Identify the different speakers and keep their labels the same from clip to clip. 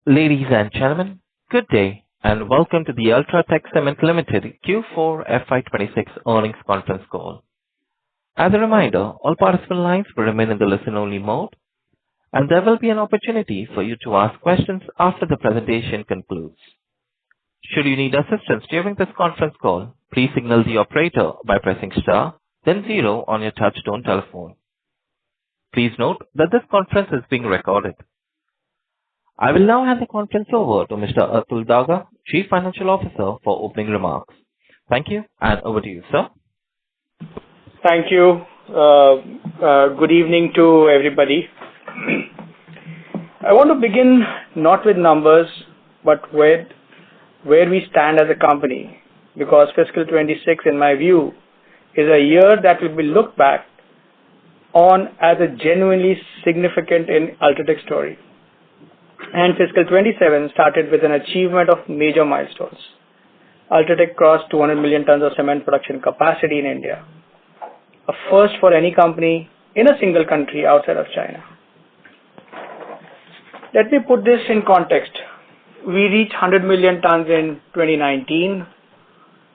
Speaker 1: Ladies and gentlemen, good day, and welcome to the UltraTech Cement Limited Q4 FY26 earnings conference call. As a reminder, all participant lines will remain in the listen-only mode, and there will be an opportunity for you to ask questions after the presentation concludes. Should you need assistance during this conference call, please signal the operator by pressing star, then zero on your touchtone telephone. Please note that this conference is being recorded. I will now hand the conference over to Mr. Atul Daga, Chief Financial Officer, for opening remarks. Thank you, and over to you, sir.
Speaker 2: Thank you. Good evening to everybody. I want to begin not with numbers, but with where we stand as a company, because fiscal 26, in my view, is a year that will be looked back on as a genuinely significant in UltraTech story. And fiscal 27 started with an achievement of major milestones. UltraTech crossed 200 million tons of cement production capacity in India, a first for any company in a single country outside of China. Let me put this in context. We reached 100 million tons in 2019,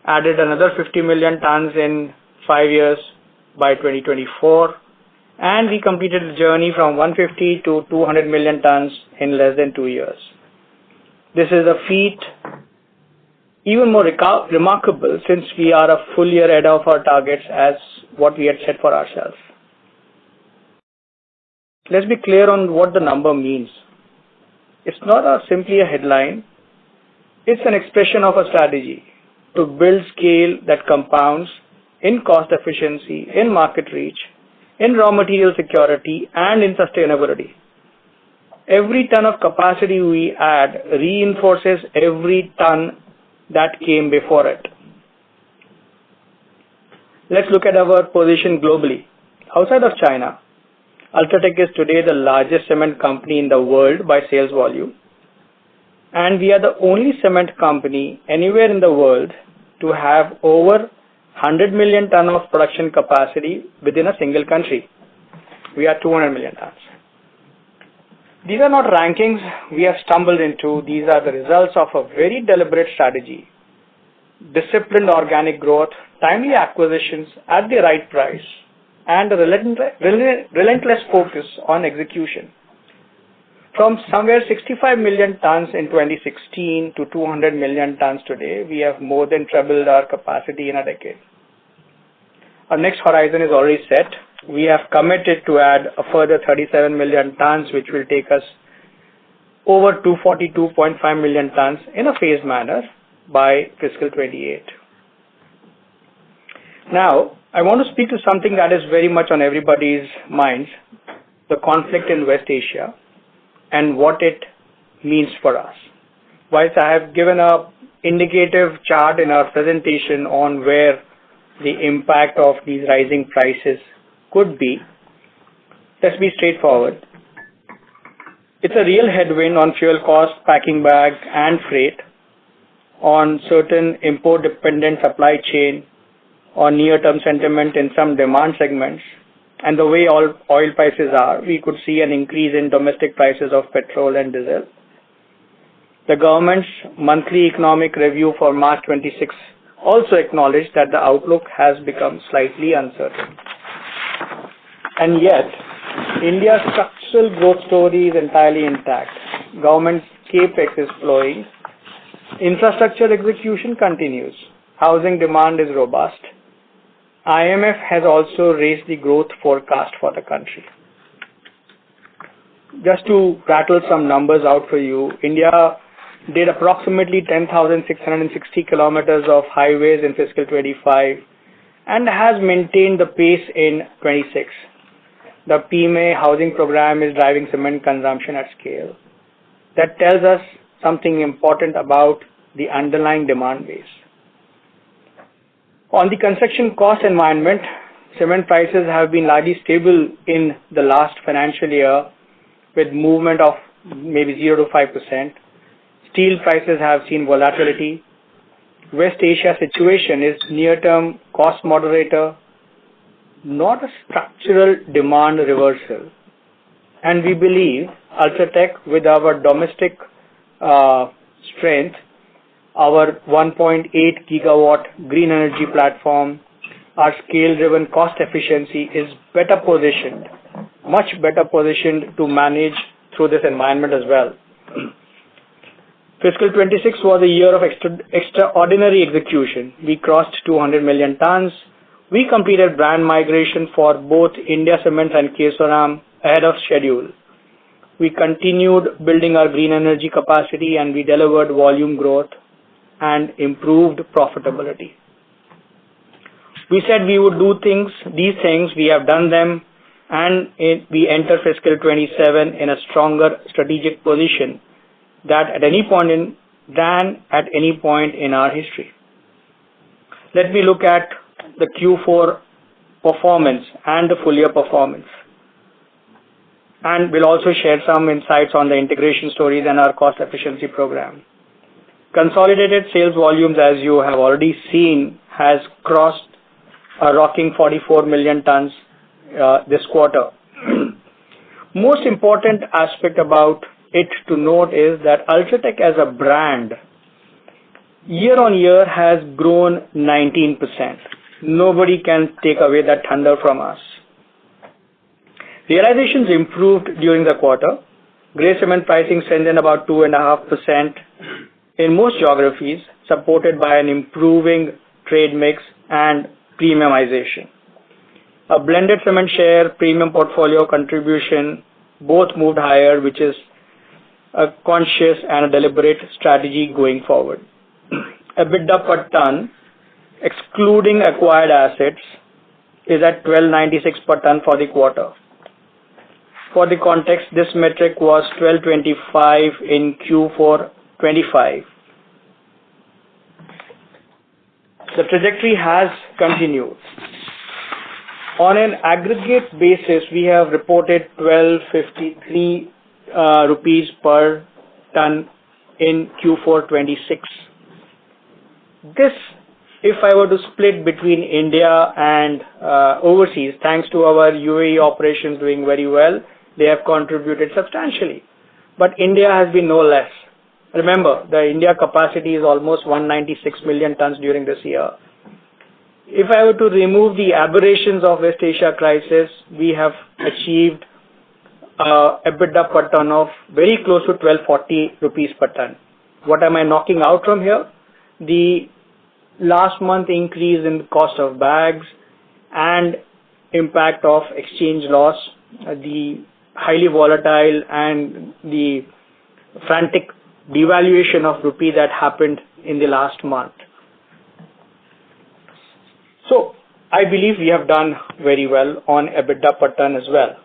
Speaker 2: added another 50 million tons in 5 years by 2024, and we completed the journey from 150 to 200 million tons in less than 2 years. This is a feat even more remarkable since we are a full year ahead of our targets as what we had set for ourselves. Let's be clear on what the number means. It's not simply a headline. It's an expression of a strategy to build scale that compounds in cost efficiency, in market reach, in raw material security, and in sustainability. Every ton of capacity we add reinforces every ton that came before it. Let's look at our position globally. Outside of China, UltraTech is today the largest cement company in the world by sales volume, and we are the only cement company anywhere in the world to have over 100 million ton of production capacity within a single country. We are 200 million tons. These are not rankings we have stumbled into. These are the results of a very deliberate strategy, disciplined organic growth, timely acquisitions at the right price, and a relentless focus on execution. From somewhere 65 million tons in 2016 to 200 million tons today, we have more than trebled our capacity in a decade. Our next horizon is already set. We have committed to add a further 37 million tons, which will take us over 242.5 million tons in a phased manner by fiscal 28. Now, I want to speak to something that is very much on everybody's minds, the conflict in West Asia and what it means for us. Whilst I have given an indicative chart in our presentation on where the impact of these rising prices could be, let's be straightforward. It's a real headwind on fuel costs, packing bag, and freight, on certain import-dependent supply chain, on near-term sentiment in some demand segments, and the way oil prices are, we could see an increase in domestic prices of petrol and diesel. The government's monthly economic review for March 26 also acknowledged that the outlook has become slightly uncertain. And yet, India's structural growth story is entirely intact. Government capex is flowing. Infrastructure execution continues. Housing demand is robust. IMF has also raised the growth forecast for the country. Just to rattle some numbers out for you, India did approximately 10,660 kilometers of highways in fiscal 25 and has maintained the pace in 26. The PMA housing program is driving cement consumption at scale. That tells us something important about the underlying demand base. On the construction cost environment, cement prices have been largely stable in the last financial year with movement of maybe 0 to 5%. Steel prices have seen volatility. West Asia situation is near-term cost moderator, not a structural demand reversal. And we believe UltraTech, with our domestic strength, our 1.8 gigawatt green energy platform, our scale-driven cost efficiency is better positioned, much better positioned to manage through this environment as well. Fiscal 26 was a year of extraordinary execution. We crossed 200 million tons. We completed brand migration for both India Cements and Kesoram ahead of schedule. We continued building our green energy capacity and we delivered volume growth and improved profitability. We said we would do these things, we have done them, and we enter fiscal 27 in a stronger strategic position than at any point in our history. Let me look at the Q4 performance and the full year performance. And we'll also share some insights on the integration stories and our cost efficiency program. Consolidated sales volumes, as you have already seen, has crossed a rocking 44 million tons this quarter. Most important aspect about it to note is that UltraTech as a brand year on year has grown 19%. Nobody can take away that thunder from us. Realizations improved during the quarter. Grey cement pricing strengthened about 2.5% in most geographies, supported by an improving trade mix and premiumization. A blended cement share, premium portfolio contribution both moved higher, which is a conscious and a deliberate strategy going forward. EBITDA per ton, excluding acquired assets, is at 1296 per ton for the quarter. For the context, this metric was 1225 in Q4 25. The trajectory has continued. On an aggregate basis, we have reported 1253 rupees per ton in Q4 26. This, if I were to split between India and overseas, thanks to our UAE operations doing very well, they have contributed substantially. But India has been no less. Remember, the India capacity is almost 196 million tons during this year. If I were to remove the aberrations of West Asia crisis, we have achieved EBITDA per ton of very close to 1240 rupees per ton. What am I knocking out from here? The last month increase in the cost of bags and impact of exchange loss, the highly volatile and the frantic devaluation of rupee that happened in the last month. So I believe we have done very well on EBITDA per ton as well.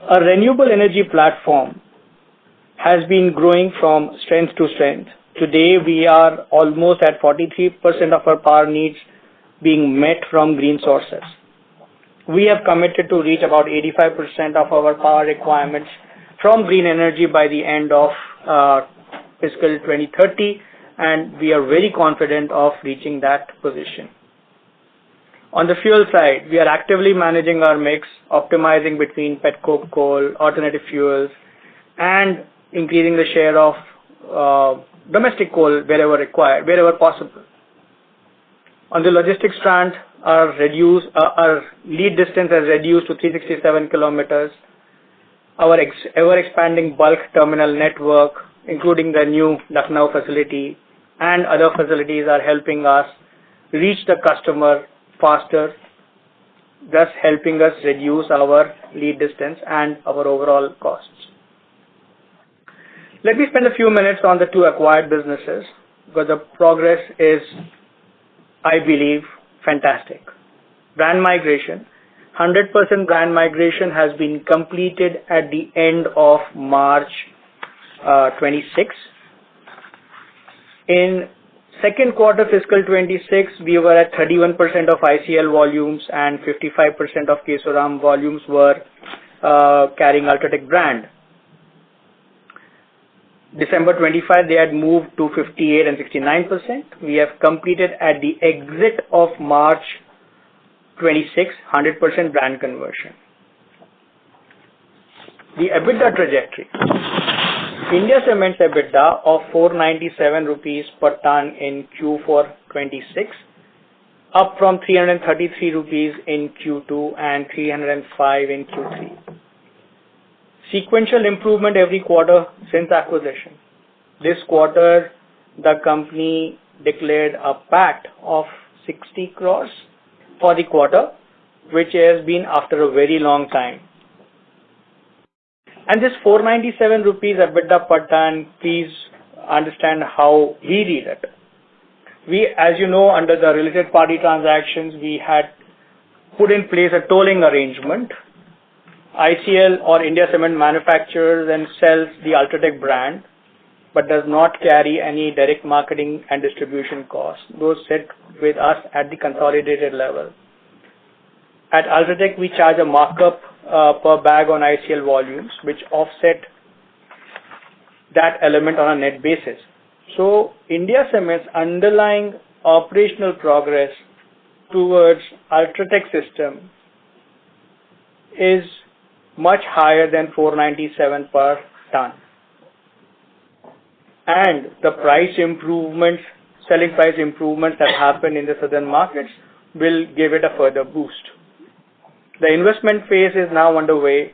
Speaker 2: A renewable energy platform has been growing from strength to strength. Today we are almost at 43% of our power needs being met from green sources. We have committed to reach about 85% of our power requirements from green energy by the end of fiscal 2030, and we are very confident of reaching that position. On the fuel side, we are actively managing our mix, optimizing between petcoke coal, alternative fuels, and increasing the share of domestic coal wherever required, wherever possible. On the logistics front, our lead distance has reduced to 367 kilometers. Our ever-expanding bulk terminal network, including the new Lucknow facility and other facilities, are helping us reach the customer faster, thus helping us reduce our lead distance and our overall costs. Let me spend a few minutes on the two acquired businesses, because the progress is, I believe, fantastic. Brand migration. 100% brand migration has been completed at the end of March 26. In second quarter fiscal 26, we were at 31% of ICL volumes and 55% of Kesoram volumes were carrying UltraTech brand. December 25, they had moved to 58 and 69%. We have completed at the exit of March 26, 100% brand conversion. The EBITDA trajectory. India Cements EBITDA of 497 rupees per ton in Q4 26, up from 333 rupees in Q2 and 305 in Q3. Sequential improvement every quarter since acquisition. This quarter, the company declared a PAT of 60 crores for the quarter, which has been after a very long time. And this 497 rupees EBITDA per ton, please understand how we read it. We, as you know, under the related party transactions, we had put in place a tolling arrangement. ICL or India Cement manufactures and sells the UltraTech brand, but does not carry any direct marketing and distribution costs. Those sit with us at the consolidated level. At UltraTech, we charge a markup per bag on ICL volumes, which offset that element on a net basis. So India Cement's underlying operational progress towards UltraTech system is much higher than 497 per ton. And the price improvements, selling price improvements that happen in the southern markets will give it a further boost. The investment phase is now underway.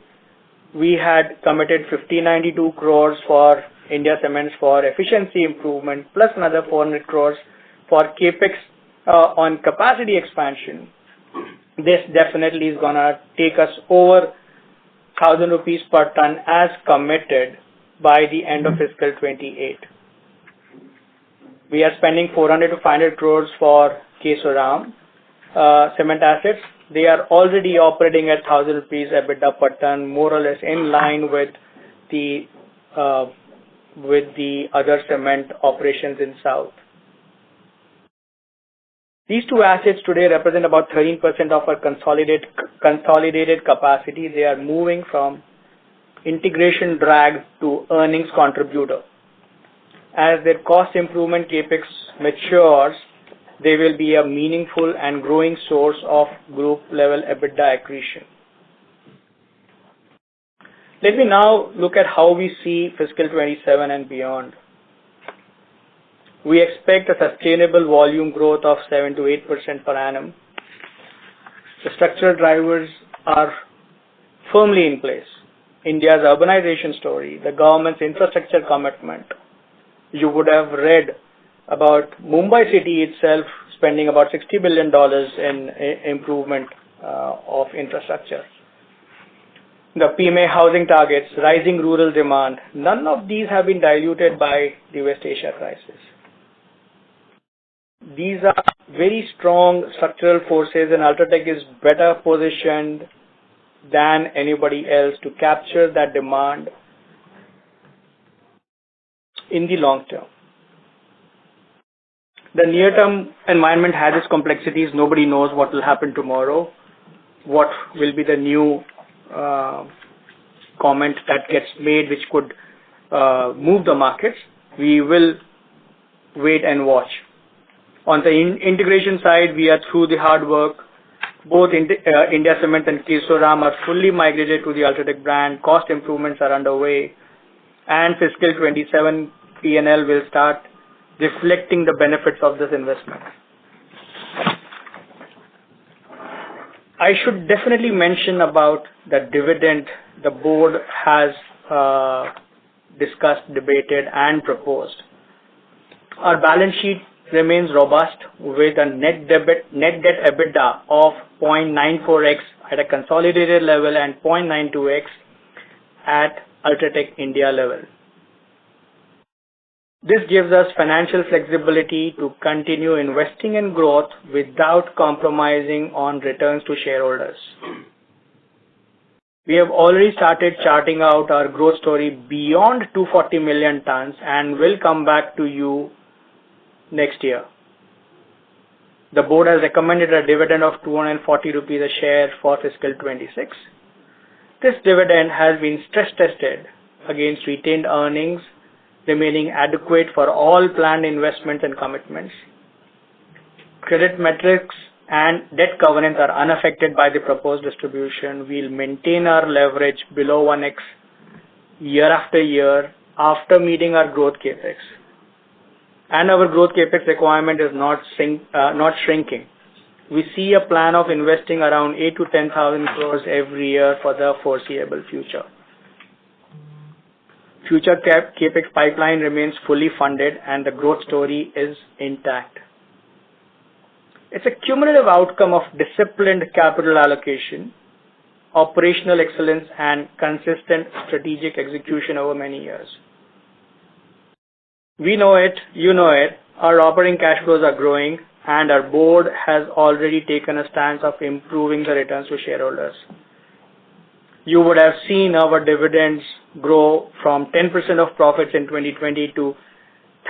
Speaker 2: We had committed 5092 crores for India Cements for efficiency improvement, plus another 400 crores for capex on capacity expansion. This definitely is gonna take us over 1,000 rupees per ton as committed by the end of fiscal 28. We are spending 400 to 500 crores for Kesoram cement assets. They are already operating at 1,000 rupees EBITDA per ton, more or less in line with the other cement operations in South. These two assets today represent about 13% of our consolidated capacity. They are moving from integration drag to earnings contributor. As their cost improvement capex matures, they will be a meaningful and growing source of group level EBITDA accretion. Let me now look at how we see fiscal 27 and beyond. We expect a sustainable volume growth of 7 to 8% per annum. The structural drivers are firmly in place. India's urbanization story, the government's infrastructure commitment. You would have read about Mumbai city itself spending about $60 billion in improvement of infrastructure. The PMA housing targets, rising rural demand, none of these have been diluted by the West Asia crisis. These are very strong structural forces, and UltraTech is better positioned than anybody else to capture that demand in the long term. The near-term environment has its complexities. Nobody knows what will happen tomorrow, what will be the new comment that gets made which could move the markets. We will wait and watch. On the integration side, we are through the hard work. Both India Cement and Kesoram are fully migrated to the UltraTech brand. Cost improvements are underway, and fiscal 27 P&L will start reflecting the benefits of this investment. I should definitely mention about the dividend the board has discussed, debated, and proposed. Our balance sheet remains robust with a net debt EBITDA of 0.94x at a consolidated level and 0.92x at UltraTech India level. This gives us financial flexibility to continue investing in growth without compromising on returns to shareholders. We have already started charting out our growth story beyond 240 million tons and will come back to you next year. The board has recommended a dividend of 240 rupees a share for fiscal 26. This dividend has been stress tested against retained earnings, remaining adequate for all planned investments and commitments. Credit metrics and debt covenants are unaffected by the proposed distribution. We'll maintain our leverage below 1x year after year after meeting our growth capex. And our growth capex requirement is not shrinking. We see a plan of investing around 8 to 10,000 crores every year for the foreseeable future. Future capex pipeline remains fully funded and the growth story is intact. It's a cumulative outcome of disciplined capital allocation, operational excellence, and consistent strategic execution over many years. We know it, you know it, our operating cash flows are growing, and our board has already taken a stance of improving the returns to shareholders. You would have seen our dividends grow from 10% of profits in 2020 to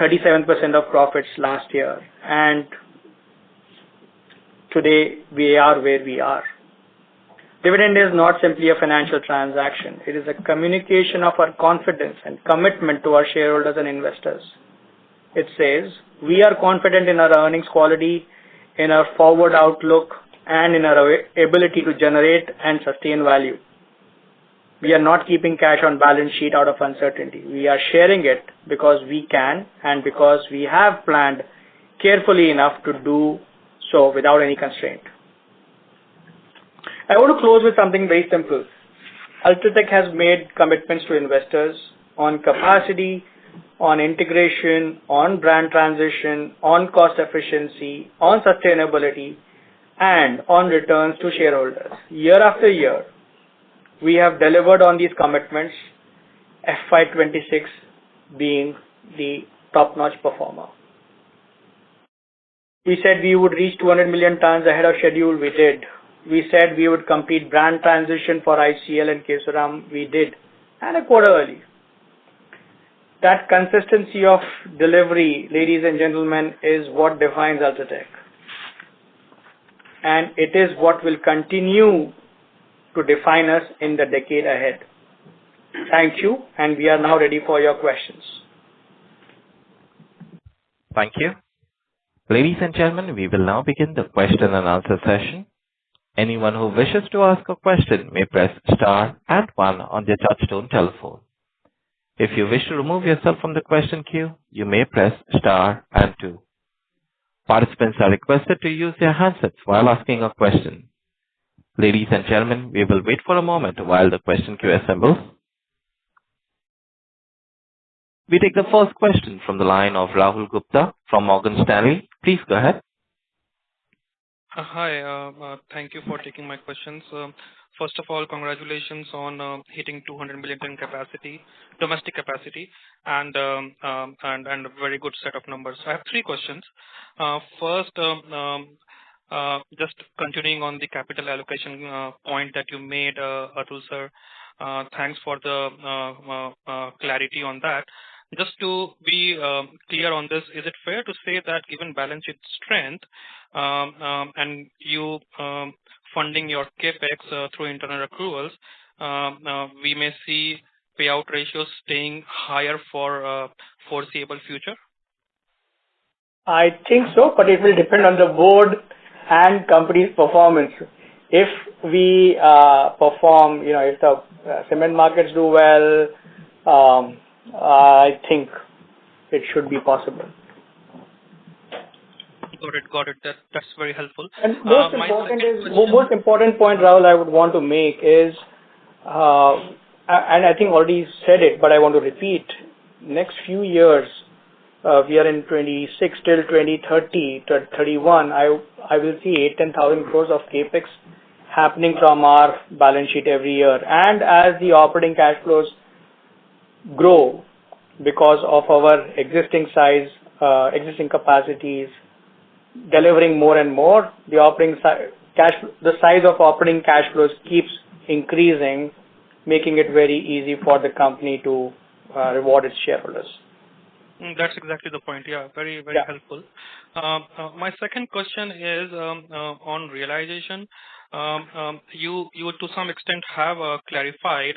Speaker 2: 37% of profits last year, and today we are where we are. Dividend is not simply a financial transaction. It is a communication of our confidence and commitment to our shareholders and investors. It says, we are confident in our earnings quality, in our forward outlook, and in our ability to generate and sustain value. We are not keeping cash on balance sheet out of uncertainty. We are sharing it because we can and because we have planned carefully enough to do so without any constraint. I want to close with something very simple. UltraTech has made commitments to investors on capacity, on integration, on brand transition, on cost efficiency, on sustainability, and on returns to shareholders. Year after year, we have delivered on these commitments, FY26 being the top-notch performer. We said we would reach 200 million tons ahead of schedule, we did. We said we would complete brand transition for ICL and Kesoram, we did, and a quarter early. That consistency of delivery, ladies and gentlemen, is what defines UltraTech. And it is what will continue to define us in the decade ahead. Thank you, and we are now ready for your questions.
Speaker 1: Thank you. Ladies and gentlemen, we will now begin the question and answer session. Anyone who wishes to ask a question may press star and 1 on their touchtone telephone. If you wish to remove yourself from the question queue, you may press star and 2. Participants are requested to use their handsets while asking a question. Ladies and gentlemen, we will wait for a moment while the question queue assembles. We take the first question from the line of Rahul Gupta from Morgan Stanley. Please go ahead.
Speaker 3: Hi, thank you for taking my questions. First of all, congratulations on hitting 200 million ton capacity, domestic capacity, and a very good set of numbers. I have 3 questions. First, just continuing on the capital allocation point that you made, Atul sir. Thanks for the clarity on that. Just to be clear on this, is it fair to say that given balance sheet strength and you funding your capex through internal accruals, we may see payout ratios staying higher for foreseeable future?
Speaker 2: I think so, but it will depend on the board and company's performance. If we perform, if the cement markets do well, I think it should be possible.
Speaker 3: Got it. That's very helpful.
Speaker 2: And most important point, Rahul, I would want to make is, and I think already said it, but I want to repeat. Next few years, we are in 26 till 2030 to 31. I will see 8,000-10,000 crores of capex happening from our balance sheet every year. And as the operating cash flows grow because of our existing size, existing capacities, delivering more and more, the size of operating cash flows keeps increasing, making it very easy for the company to reward its shareholders.
Speaker 3: That's exactly the point. Yeah, very helpful. My second question is on realization. You to some extent have clarified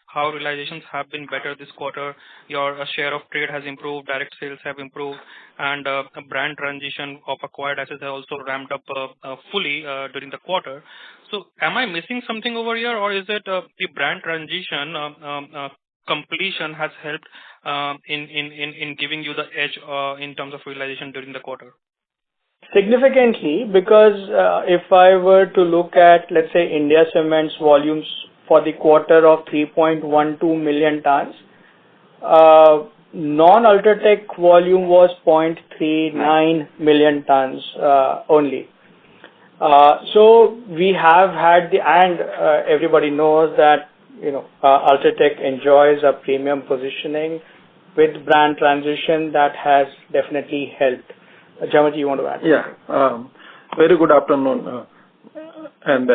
Speaker 3: how realizations have been better this quarter. Your share of trade has improved, direct sales have improved, and brand transition of acquired assets have also ramped up fully during the quarter. So am I missing something over here, or is it the brand transition completion has helped in giving you the edge in terms of realization during the quarter?
Speaker 2: Significantly, because if I were to look at, let's say, India Cement's volumes for the quarter of 3.12 million tons, non-UltraTech volume was 0.39 million tons only. So we have had and everybody knows that UltraTech enjoys a premium positioning with brand transition that has definitely helped. Jamaji, you want to add?
Speaker 4: Yeah. Very good afternoon. And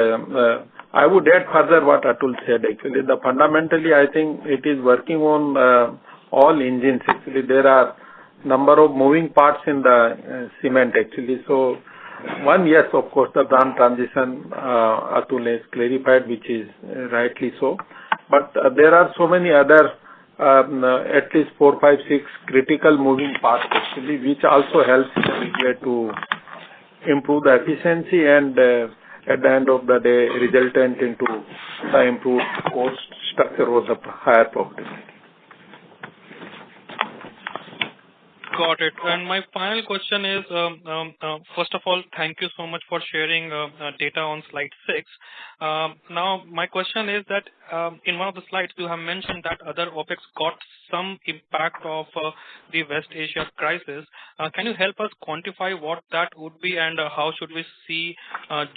Speaker 4: I would add further what Atul said. Actually, fundamentally, I think it is working on all engines. Actually, there are number of moving parts in the cement. Actually, so one, yes, of course, the brand transition Atul has clarified, which is rightly so. But there are so many other, at least 4, 5, 6 critical moving parts actually, which also helps to improve the efficiency and at the end of the day resultant into the improved cost structure or the higher profitability.
Speaker 3: Got it. And my final question is, first of all, thank you so much for sharing data on slide 6. Now, my question is that in one of the slides, you have mentioned that other OPEX got some impact of the West Asia crisis. Can you help us quantify what that would be and how should we see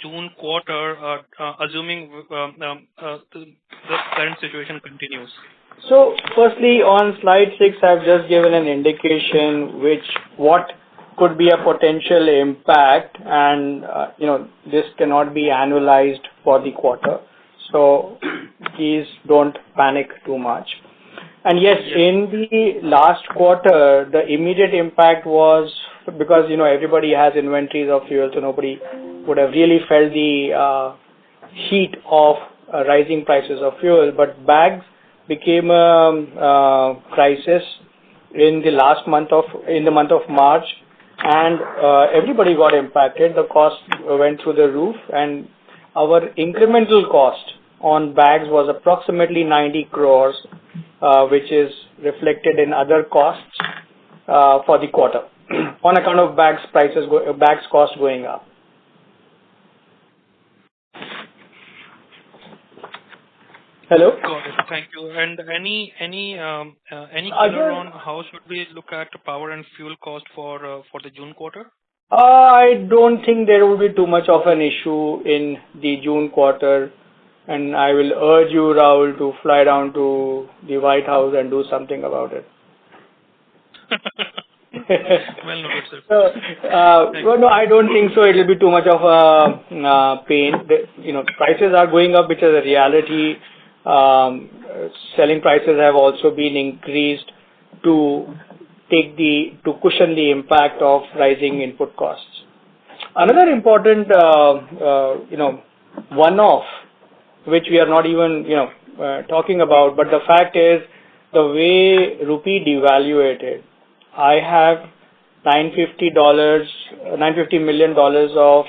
Speaker 3: June quarter, assuming the current situation continues?
Speaker 2: So, firstly, on slide 6, I've just given an indication what could be a potential impact, and this cannot be annualized for the quarter. So, please don't panic too much. And yes, in the last quarter, the immediate impact was because everybody has inventories of fuel, so nobody would have really felt the heat of rising prices of fuel, but bags became a crisis in the month of March, and everybody got impacted. The cost went through the roof, and our incremental cost on bags was approximately 90 crores, which is reflected in other costs for the quarter on account of bags cost going up. Hello?
Speaker 3: Got it. Thank you. And any color on how should we look at power and fuel cost for the June quarter?
Speaker 2: I don't think there will be too much of an issue in the June quarter, and I will urge you, Rahul, to fly down to the White House and do something about it.
Speaker 3: Well noted, sir.
Speaker 2: Well, no, I don't think so. It will be too much of a pain. Prices are going up, which is a reality. Selling prices have also been increased to cushion the impact of rising input costs. Another important one-off, which we are not even talking about, but the fact is the way rupee devaluated. I have $950 million of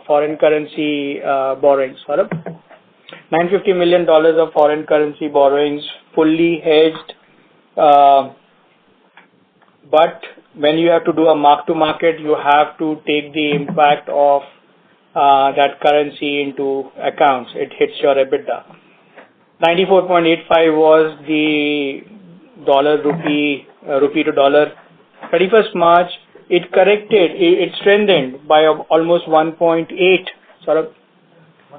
Speaker 2: foreign currency borrowings. $950 million of foreign currency borrowings fully hedged, but when you have to do a mark-to-market, you have to take the impact of that currency into accounts. It hits your EBITDA. 94.85 was the rupee to dollar. 31st March, it strengthened by almost 1.8.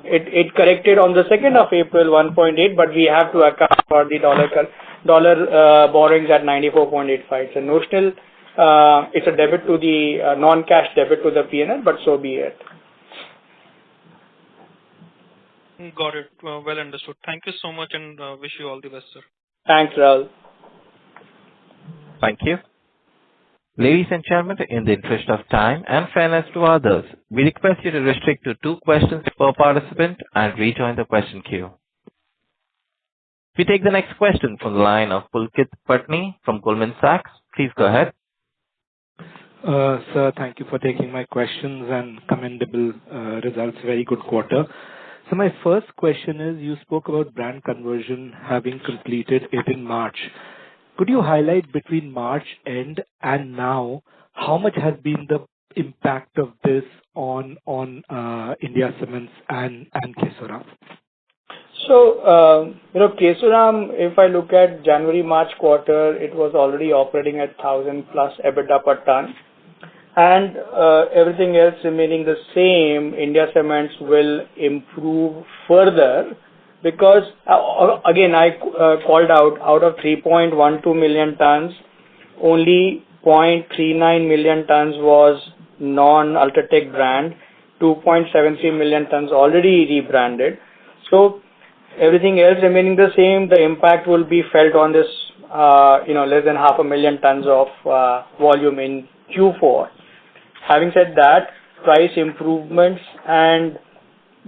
Speaker 2: It corrected on the 2nd of April 1.8, but we have to account for the dollar borrowings at 94.85. It's a notional, it's a debit to the non-cash debit to the P&L, but so be it.
Speaker 3: Got it. Well understood. Thank you so much, and wish you all the best, sir.
Speaker 2: Thanks, Rahul.
Speaker 1: Thank you. Ladies and gentlemen, in the interest of time and fairness to others, we request you to restrict to 2 questions per participant and rejoin the question queue. We take the next question from the line of Pulkit Patni from Goldman Sachs. Please go ahead.
Speaker 5: Sir, thank you for taking my questions and commendable results. Very good quarter. So my first question is, you spoke about brand conversion having completed it in March. Could you highlight between March end and now, how much has been the impact of this on India Cements and Kesoram?
Speaker 2: So, Kesoram, if I look at January-March quarter, it was already operating at 1,000 plus EBITDA per ton. And everything else remaining the same, India Cements will improve further because, again, I called out of 3.12 million tons, only 0.39 million tons was non-UltraTech brand, 2.73 million tons already rebranded. So everything else remaining the same, the impact will be felt on this, less than 500,000 tons of volume in Q4. Having said that, price improvements and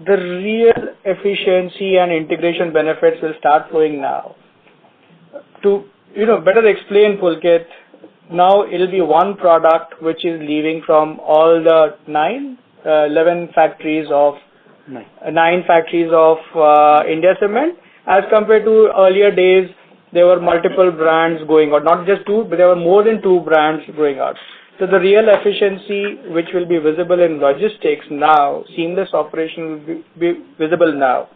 Speaker 2: the real efficiency and integration benefits will start flowing now. To better explain, Pulkit, now it'll be one product which is leaving from all the 9 factories of India Cement, as compared to earlier days. There were multiple brands going out, not just two, but there were more than two brands going out. So the real efficiency which will be visible in logistics now, seamless operation will be visible now.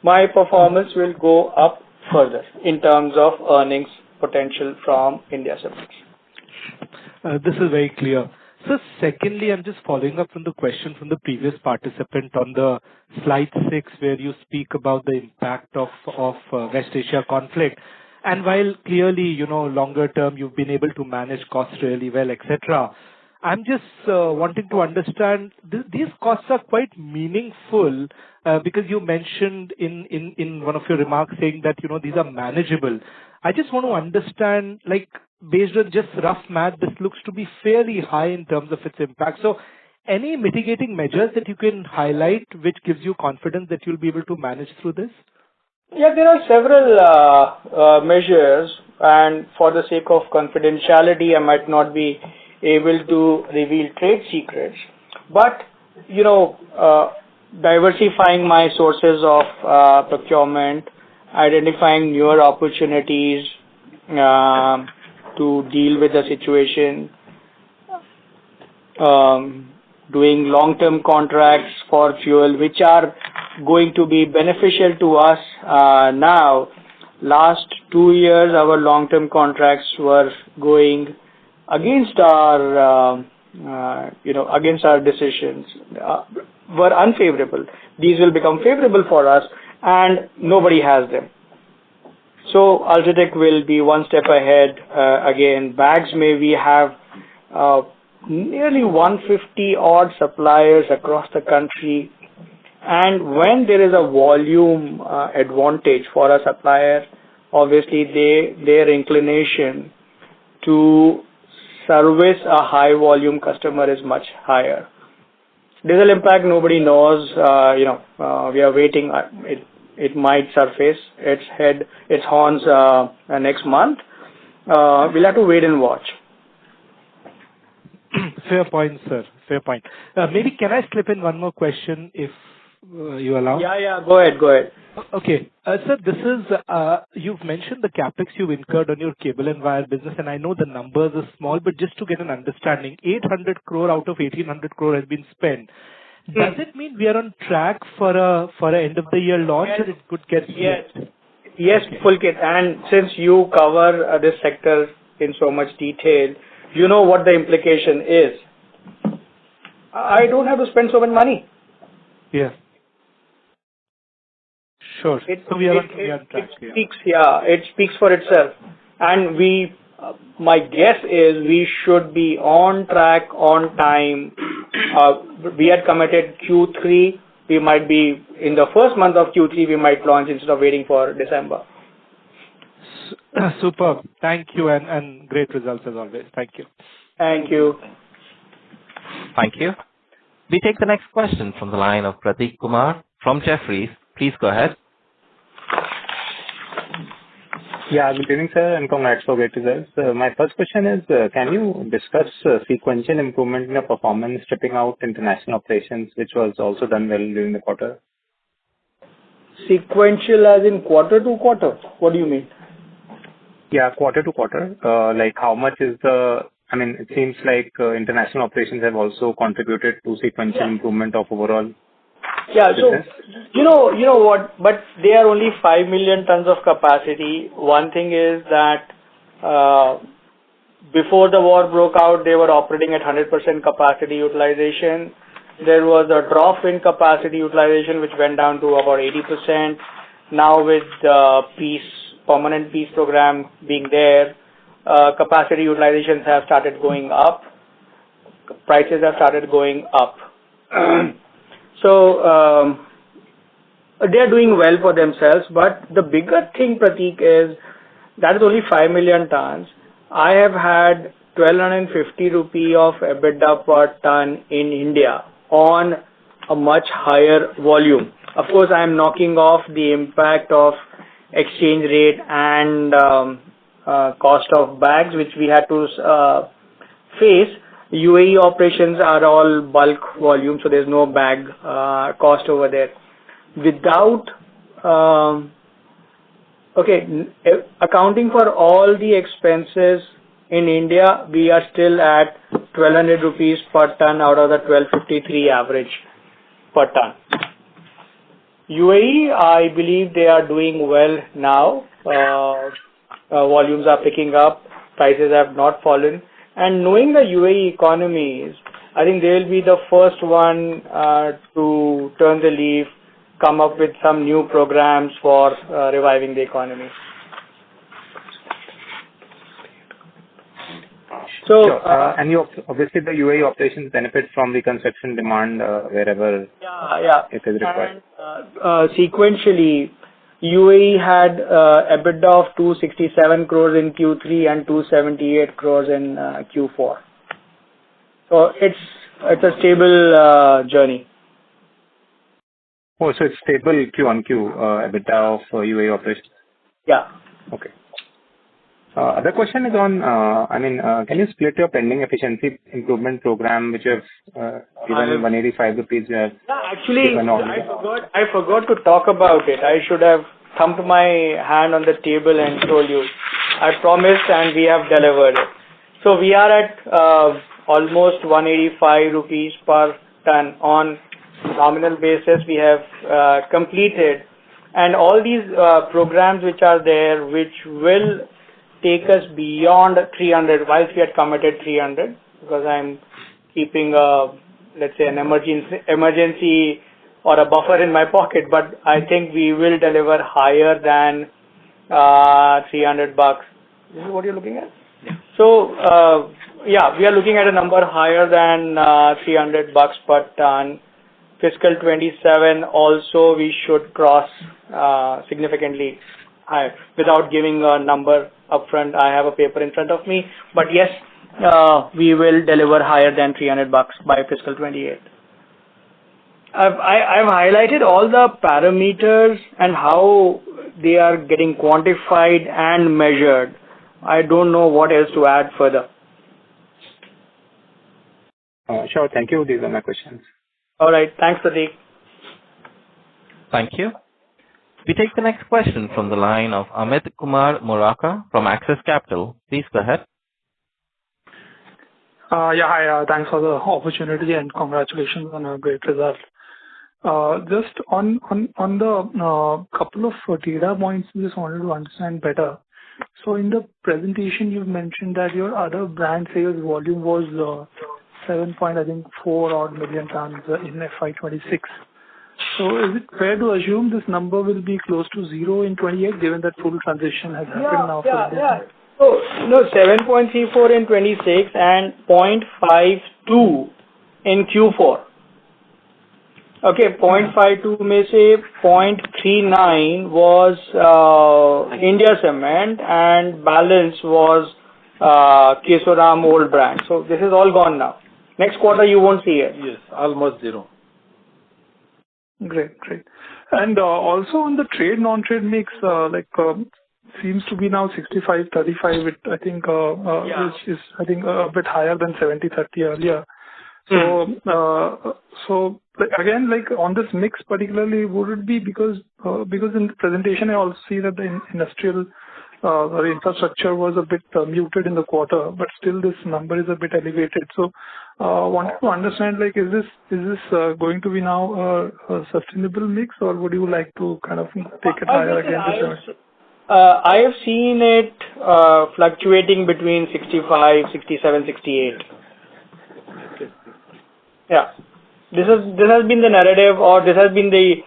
Speaker 2: My performance will go up further in terms of earnings potential from India Cement.
Speaker 5: This is very clear. So secondly, I'm just following up from the question from the previous participant on the slide 6, where you speak about the impact of West Asia conflict. And while clearly, longer term, you've been able to manage costs really well, etc. I'm just wanting to understand, these costs are quite meaningful because you mentioned in one of your remarks saying that, these are manageable. I just want to understand, based on just rough math, this looks to be fairly high in terms of its impact. So any mitigating measures that you can highlight which gives you confidence that you'll be able to manage through this?
Speaker 2: Yeah, there are several measures, and for the sake of confidentiality, I might not be able to reveal trade secrets. But, diversifying my sources of procurement, identifying newer opportunities to deal with the situation, doing long-term contracts for fuel, which are going to be beneficial to us now. Last 2 years, our long-term contracts were going against our, against our decisions, were unfavorable. These will become favorable for us, and nobody has them. So UltraTech will be one step ahead. Again, bags we have nearly 150 odd suppliers across the country. And when there is a volume advantage for a supplier, obviously their inclination to service a high volume customer is much higher. Diesel impact, nobody knows. We are waiting. It might surface its horns next month. We'll have to wait and watch.
Speaker 5: Fair point, sir. Fair point. Maybe can I slip in one more question if you allow?
Speaker 2: Yeah. Go ahead.
Speaker 5: Okay. Sir, this is, you've mentioned the capex you've incurred on your cable and wire business, and I know the numbers are small, but just to get an understanding, 800 crore out of 1800 crore has been spent. Does it mean we are on track for a end of the year launch, or it could get slipped?
Speaker 2: Yes, okay. Pulkit. And since you cover this sector in so much detail, you know what the implication is. I don't have to spend so much money.
Speaker 5: Yeah. Sure. So we are on track.
Speaker 2: It speaks for itself. And my guess is we should be on track, on time. We had committed Q3. We might be in the first month of Q3. We might launch instead of waiting for December.
Speaker 5: Superb. Thank you, and great results as always. Thank you.
Speaker 2: Thank you.
Speaker 1: Thank you. We take the next question from the line of Prateek Kumar from Jefferies. Please go ahead.
Speaker 6: Yeah, good evening, sir, and congrats for great results. My first question is, can you discuss sequential improvement in your performance, stripping out international operations, which was also done well during the quarter?
Speaker 2: Sequential as in quarter to quarter? What do you mean?
Speaker 6: Yeah, quarter to quarter. Like how much is it seems like international operations have also contributed to sequential improvement of overall
Speaker 2: Yeah. So,
Speaker 6: business.
Speaker 2: you know what, but they are only 5 million tons of capacity. One thing is that, before the war broke out, they were operating at 100% capacity utilization. There was a drop in capacity utilization which went down to about 80%. Now with the permanent peace program being there, capacity utilizations have started going up. Prices have started going up. So they are doing well for themselves. But the bigger thing, Prateek, is that is only 5 million tons. I have had 1,250 rupee of EBITDA per ton in India on a much higher volume. Of course, I am knocking off the impact of exchange rate and cost of bags, which we had to face. UAE operations are all bulk volume, so there's no bag cost over there. Without accounting for all the expenses in India, we are still at 1,200 rupees per ton out of the 1,253 average per ton. UAE, I believe they are doing well now. Volumes are picking up, prices have not fallen. And knowing the UAE economies, I think they will be the first one to turn the leaf, come up with some new programs for reviving the economy. So,
Speaker 6: sure. And obviously the UAE operations benefit from the construction demand wherever it is required.
Speaker 2: And, sequentially, UAE had EBITDA of 267 crores in Q3 and 278 crores in Q4. So it's a stable journey.
Speaker 6: Oh, so it's stable Q on Q EBITDA of UAE operations.
Speaker 2: Yeah.
Speaker 6: Okay. Other question is on, can you split your pending efficiency improvement program, which you have given 185 rupees?
Speaker 2: Yeah, actually, I forgot to talk about it. I should have thumped my hand on the table and told you. I promised, and we have delivered it. So we are at almost 185 rupees per ton on nominal basis. We have completed, and all these programs which are there, which will take us beyond 300, whilst we had committed 300, because I'm keeping let's say an emergency or a buffer in my pocket, but I think we will deliver higher than $300. This is what you're looking at? Yeah. So, we are looking at a number higher than $300 per ton. Fiscal 27 also we should cross significantly higher. Without giving a number upfront, I have a paper in front of me, but yes, we will deliver higher than $300 by fiscal 28. I've highlighted all the parameters and how they are getting quantified and measured. I don't know what else to add further.
Speaker 6: Sure. Thank you. These are my questions.
Speaker 2: All right. Thanks, Prateek.
Speaker 1: Thank you. We take the next question from the line of Amit Kumar Moraka from Axis Capital. Please go ahead.
Speaker 7: Hi. Thanks for the opportunity and congratulations on a great result. Just on the couple of data points, we just wanted to understand better. So in the presentation, you've mentioned that your other brand sales volume was 7.4 odd million tons in FY26. So is it fair to assume this number will be close to zero in 28, given that full transition has happened now?
Speaker 2: So, 7.34 in 26 and 0.52 in Q4. Okay, 0.52 may say 0.39 was India Cement and balance was Kesoram old brand. So this is all gone now. Next quarter you won't see it.
Speaker 4: Yes, almost zero.
Speaker 7: Great. And also on the trade non-trade mix, seems to be now 65-35. I think which is a bit higher than 70-30 earlier. So again, on this mix particularly, would it be because in the presentation I also see that the industrial the infrastructure was a bit muted in the quarter, but still this number is a bit elevated. So, wanted to understand, like, is this going to be now a sustainable mix, or would you like to kind of take it higher again?
Speaker 2: I have seen it fluctuating between 65, 67, 68. Yeah. This has been the narrative, or this has been the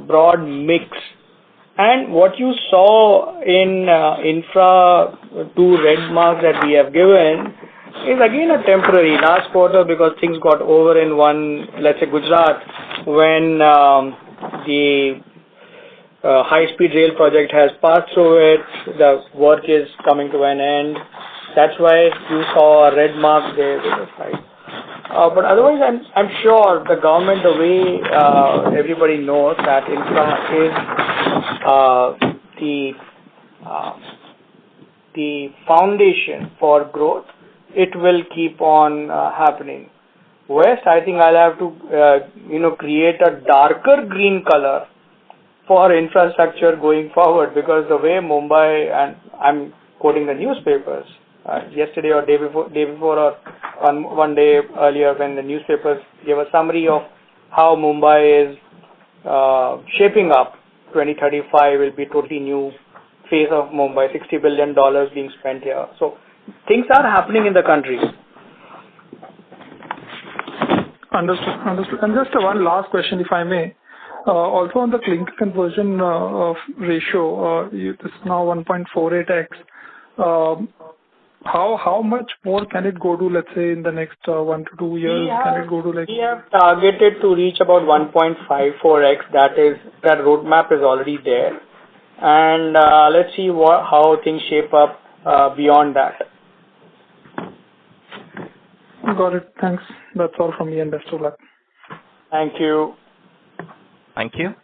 Speaker 2: broad mix. And what you saw in infra 2 red marks that we have given is again a temporary last quarter, because things got over in one, let's say Gujarat, when the high-speed rail project has passed through it, the work is coming to an end. That's why you saw a red mark there with the side. But otherwise, I'm sure the government, the way everybody knows that infra is the foundation for growth, it will keep on happening. West, I think I'll have to create a darker green color for infrastructure going forward, because the way Mumbai, and I'm quoting the newspapers, yesterday or day before or one day earlier, when the newspapers gave a summary of how Mumbai is shaping up. 2035 will be a totally new phase of Mumbai, $60 billion being spent here. So things are happening in the country.
Speaker 7: Understood. And just one last question, if I may. Also on the clinker conversion ratio, this is now 1.48x. How much more can it go to, let's say, in the next 1 to 2 years? Can it go to like?
Speaker 2: We have targeted to reach about 1.54x. That roadmap is already there, and let's see how things shape up beyond that.
Speaker 7: Got it. Thanks. That's all from me, and best of luck.
Speaker 2: Thank you.
Speaker 1: Thank you.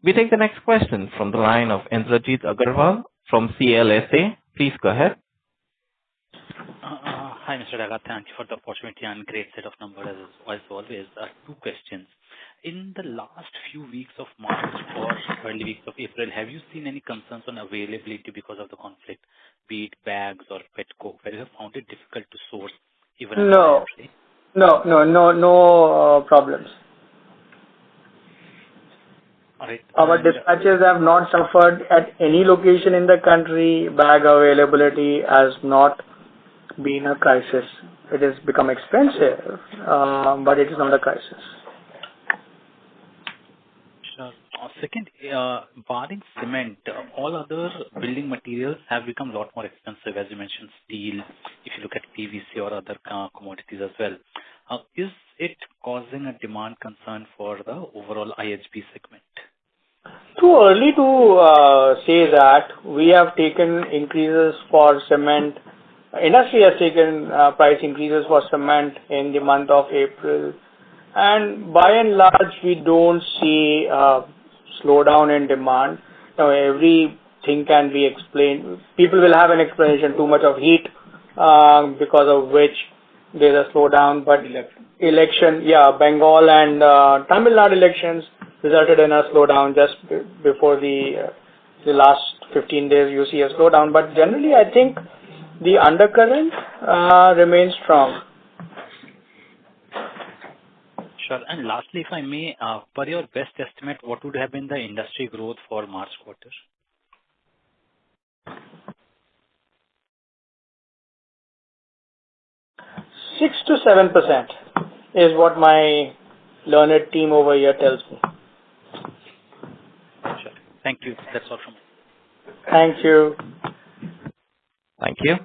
Speaker 1: We take the next question from the line of Indrajit Agarwal from CLSA. Please go ahead.
Speaker 8: Hi, Mr. Daga. Thank you for the opportunity and great set of numbers as always. 2 questions. In the last few weeks of March or early weeks of April, have you seen any concerns on availability because of the conflict, be it bags or petcoke, where you have found it difficult to source even?
Speaker 2: No problems.
Speaker 8: All right.
Speaker 2: Our dispatches have not suffered at any location in the country. Bag availability has not been a crisis. It has become expensive, but it is not a crisis.
Speaker 8: Sure. Second, barring cement, all other building materials have become a lot more expensive, as you mentioned, steel, if you look at PVC or other commodities as well. Is it causing a demand concern for the overall IHB segment?
Speaker 2: Too early to say that. We have taken increases for cement. Industry has taken price increases for cement in the month of April. And by and large, we don't see a slowdown in demand. Now, everything can be explained. People will have an explanation, too much of heat, because of which there's a slowdown. But election, Bengal and Tamil Nadu elections resulted in a slowdown just before the last 15 days. You see a slowdown. But generally, I think the undercurrent remains strong.
Speaker 8: Sure. And lastly, if I may, per your best estimate, what would have been the industry growth for March quarter?
Speaker 2: Six to 7% is what my learned team over here tells me.
Speaker 8: Sure. Thank you. That's all from me.
Speaker 2: Thank you.
Speaker 1: Thank you.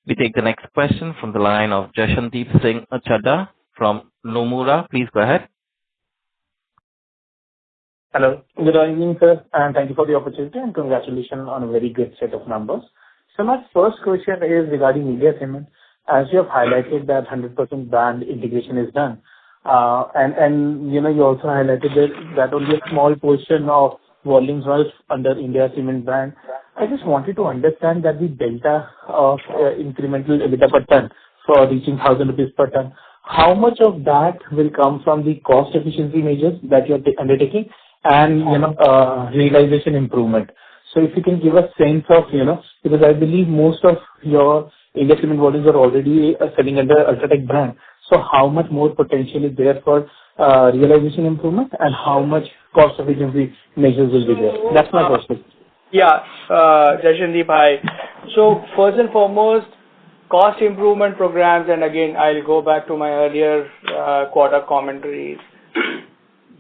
Speaker 1: We take the next question from the line of Jashandeep Singh Chadha from Nomura. Please go ahead.
Speaker 9: Hello. Good evening, sir, and thank you for the opportunity and congratulations on a very good set of numbers. So my first question is regarding India Cement. As you have highlighted that 100% brand integration is done, and you also highlighted that only a small portion of volumes was under India Cement brand. I just wanted to understand that the delta of incremental EBITDA per ton for reaching 1,000 rupees per ton, how much of that will come from the cost efficiency measures that you are undertaking and realization improvement? So if you can give a sense of, because I believe most of your India Cement volumes are already selling under UltraTech brand. So how much more potential is there for realization improvement, and how much cost efficiency measures will be there? That's my question.
Speaker 2: Yeah, Jashandeep, hi. So first and foremost, cost improvement programs, and again, I'll go back to my earlier quarter commentaries.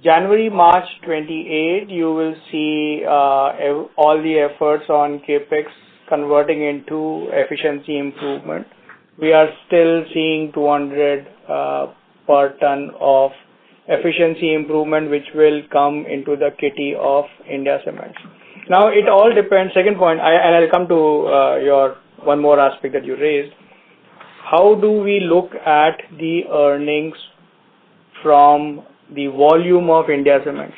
Speaker 2: January, March 28, you will see all the efforts on CAPEX converting into efficiency improvement. We are still seeing 200 per ton of efficiency improvement, which will come into the kitty of India Cements. Now, it all depends. Second point, and I'll come to your one more aspect that you raised. How do we look at the earnings from the volume of India Cements?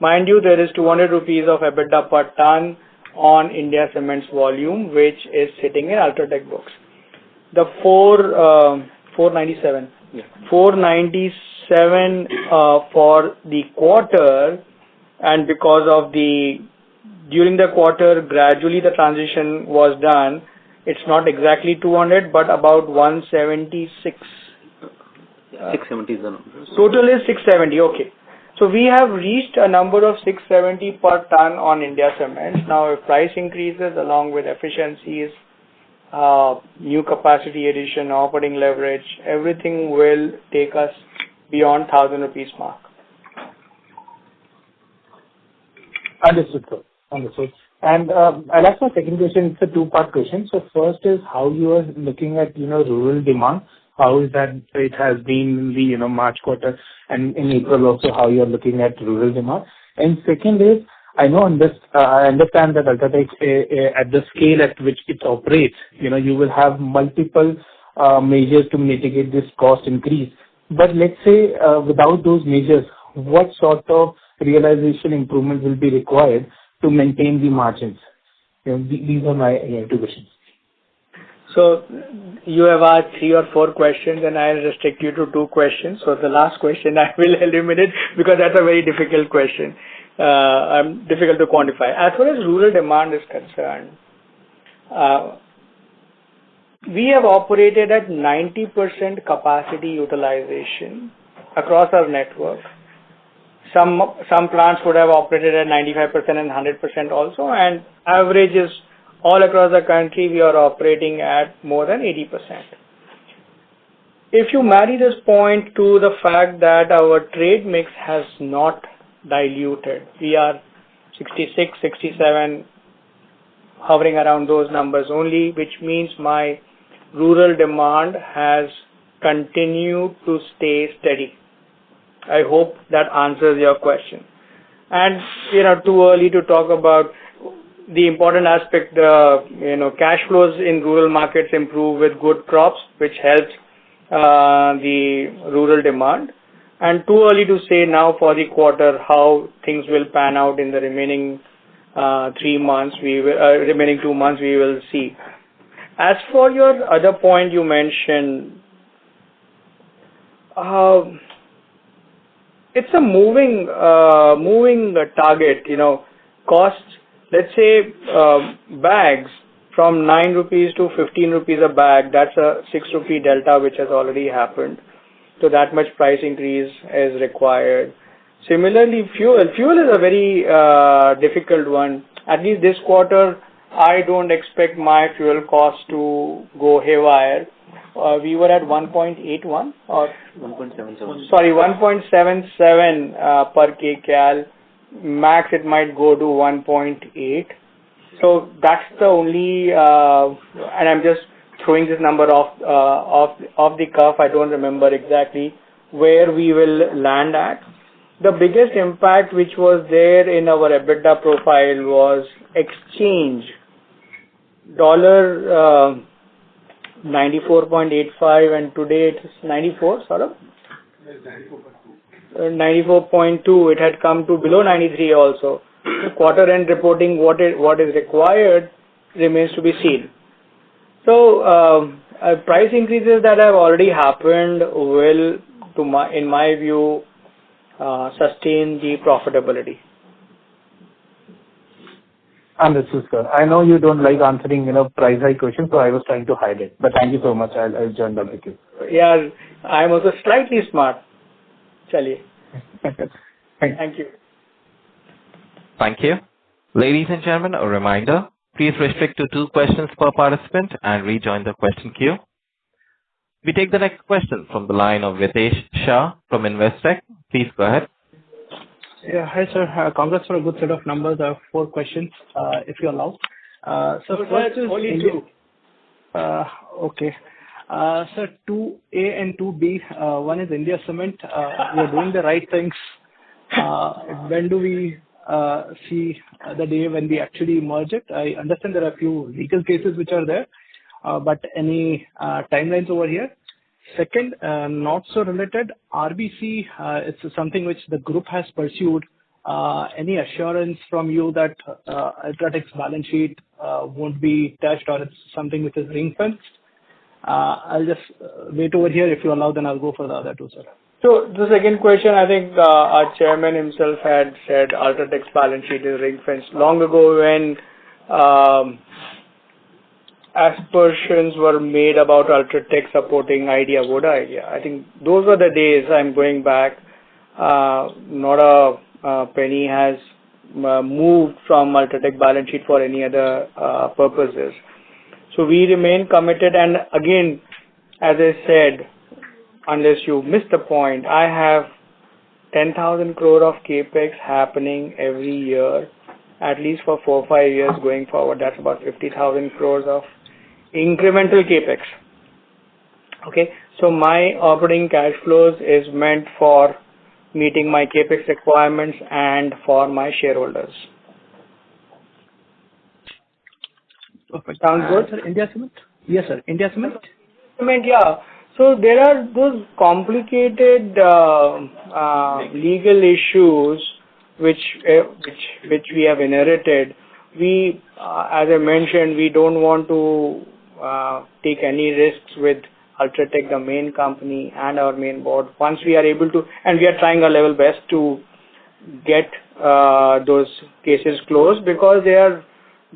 Speaker 2: Mind you, there is 200 rupees of EBITDA per ton on India Cements volume, which is sitting in UltraTech books. The 497. Yeah. 497 for the quarter, and because of during the quarter, gradually the transition was done. It's not exactly 200, but about 176.
Speaker 10: 670 is the number.
Speaker 2: Total is 670, okay. So we have reached a number of 670 per ton on India Cements. Now, if price increases along with efficiencies, new capacity addition, operating leverage, everything will take us beyond 1,000 rupees mark.
Speaker 9: Understood, sir. Understood. And I'll ask my second question. It's a two-part question. So first is how you are looking at, rural demand. How is that it has been in the, March quarter, and in April also, how you are looking at rural demand. And second is, I understand that UltraTech, at the scale at which it operates, you will have multiple measures to mitigate this cost increase. But let's say without those measures, what sort of realization improvement will be required to maintain the margins? These are my two questions.
Speaker 2: So you have asked 3 or 4 questions, and I'll restrict you to 2 questions. So the last question I will eliminate because that's a very difficult question. Difficult to quantify. As far as rural demand is concerned, we have operated at 90% capacity utilization across our network. Some plants would have operated at 95% and 100% also, and averages all across the country we are operating at more than 80%. If you marry this point to the fact that our trade mix has not diluted, we are 66, 67, hovering around those numbers only, which means my rural demand has continued to stay steady. I hope that answers your question. And, too early to talk about the important aspect, cash flows in rural markets improve with good crops, which helps the rural demand. And too early to say now for the quarter how things will pan out in the remaining 3 months. Remaining 2 months we will see. As for your other point you mentioned, it's a moving target. Costs. Let's say bags from 9 rupees to 15 rupees a bag. That's a 6 rupee delta which has already happened. So that much price increase is required. Similarly, fuel. Fuel is a very difficult one. At least this quarter, I don't expect my fuel cost to go haywire. We were at 1.81 or
Speaker 10: 1.77.
Speaker 2: Sorry, 1.77 per kcal. Max it might go to 1.8. So that's the only, and I'm just throwing this number off the cuff. I don't remember exactly where we will land at. The biggest impact which was there in our EBITDA profile was exchange. Dollar 94.85 and today it is 94, sort of? 94.2. It had come to below 93 also. Quarter end reporting what is required remains to be seen. So price increases that have already happened will, in my view, sustain the profitability.
Speaker 9: Understood, sir. I know you don't like answering, price hike questions, so I was trying to hide it. But thank you so much. I'll join back with you.
Speaker 2: Yeah, I'm also slightly smart. Chaliye.
Speaker 9: Thank
Speaker 2: you.
Speaker 1: Thank you. Ladies and gentlemen, a reminder, please restrict to 2 questions per participant and rejoin the question queue. We take the next question from the line of Ritesh Shah from Investec. Please go ahead.
Speaker 11: Yeah. Hi, sir. Congrats for a good set of numbers. I have 4 questions, if you allow. So first is
Speaker 2: only
Speaker 11: India.
Speaker 2: 2.
Speaker 11: Okay. Sir, 2A and 2B. One is India Cement. We are doing the right things. When do we see the day when we actually merge it? I understand there are a few legal cases which are there, but any timelines over here? Second, not so related, RBC, it's something which the group has pursued. Any assurance from you that UltraTech's balance sheet won't be touched, or it's something which is ring-fenced? I'll just wait over here. If you allow, then I'll go for the other 2, sir.
Speaker 2: So the second question, I think our chairman himself had said UltraTech's balance sheet is ring-fenced long ago when aspersions were made about UltraTech supporting Idea, Voda Idea. I think those were the days. I'm going back. Not a penny has moved from UltraTech balance sheet for any other purposes. So we remain committed. And again, as I said, unless you missed the point, I have 10,000 crore of capex happening every year, at least for 4 or 5 years going forward. That's about 50,000 crores of incremental capex. Okay, so my operating cash flows is meant for meeting my capex requirements and for my shareholders.
Speaker 11: Perfect.
Speaker 2: Sounds good?
Speaker 11: Sir, India Cement? Yes, sir. India Cement?
Speaker 2: Cement, yeah. So there are those complicated legal issues which we have inherited. We, as I mentioned, we don't want to take any risks with UltraTech, the main company, and our main board. Once we are able to, and we are trying our level best to get those cases closed, because they are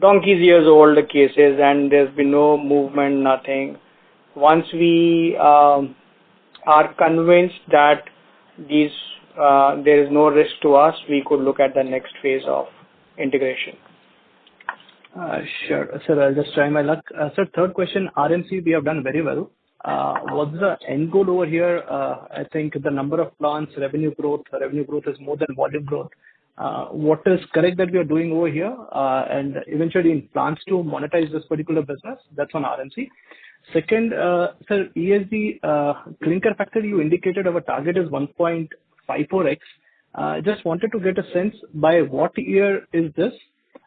Speaker 2: donkey's years old cases and there's been no movement, nothing. Once we are convinced that these there is no risk to us, we could look at the next phase of integration.
Speaker 11: Sure. Sir, I'll just try my luck. Sir, third question, RMC, we have done very well. What's the end goal over here? I think the number of plants, revenue growth is more than volume growth. What is correct that we are doing over here? And eventually in plans to monetize this particular business? That's on RMC. Second, sir, ESG clinker factor, you indicated our target is 1.54x. Just wanted to get a sense by what year is this?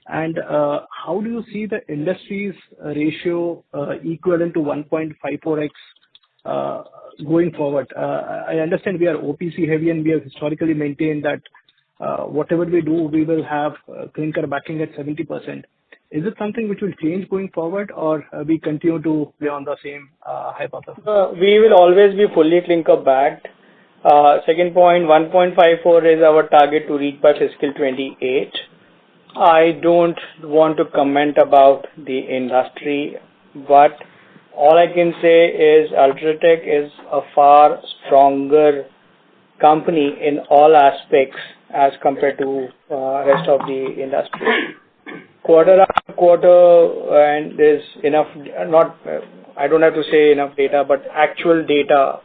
Speaker 11: And how do you see the industry's ratio equivalent to 1.54x going forward? I understand we are OPC heavy and we have historically maintained that whatever we do, we will have clinker backing at 70%. Is it something which will change going forward, or we continue to be on the same hypothesis?
Speaker 2: We will always be fully clinker backed. Second point, 1.54 is our target to reach by fiscal 28. I don't want to comment about the industry, but all I can say is UltraTech is a far stronger company in all aspects as compared to rest of the industry. Quarter after quarter, and there's enough, I don't have to say enough data, but actual data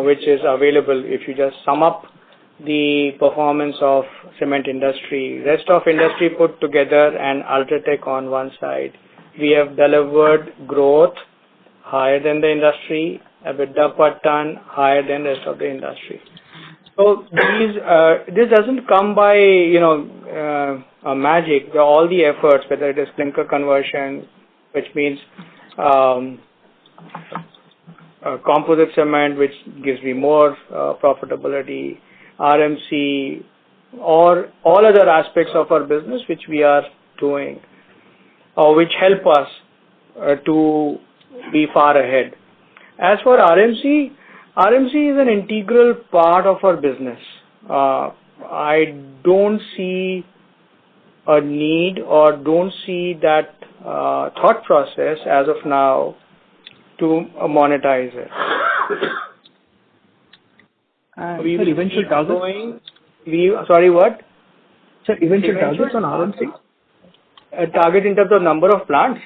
Speaker 2: which is available. If you just sum up the performance of cement industry, rest of industry put together, and UltraTech on one side, we have delivered growth higher than the industry, EBITDA per ton higher than the rest of the industry. So this doesn't come by magic. All the efforts, whether it is clinker conversion, which means composite cement, which gives me more profitability, RMC, or all other aspects of our business which we are doing, which help us to be far ahead. As for RMC is an integral part of our business. I don't see a need or don't see that thought process as of now to monetize it.
Speaker 11: Sir, eventual targets?
Speaker 2: Sorry, what?
Speaker 11: Sir, eventual targets on RMC?
Speaker 2: Target in terms of number of plants?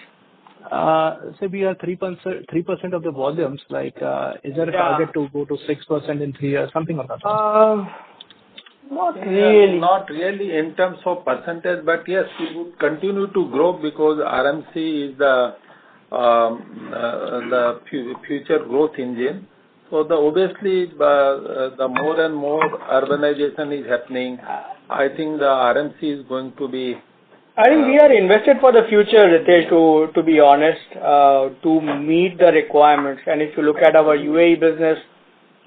Speaker 11: So we are 3% of the volumes. Like, is there a target to go to 6% in 3 years, something like that?
Speaker 2: Not really.
Speaker 4: Not really in terms of percentage, but yes, we would continue to grow because RMC is the future growth engine. So obviously, the more and more urbanization is happening, I think the RMC is going to be.
Speaker 2: I think we are invested for the future, Ritesh, to be honest, to meet the requirements. And if you look at our UAE business,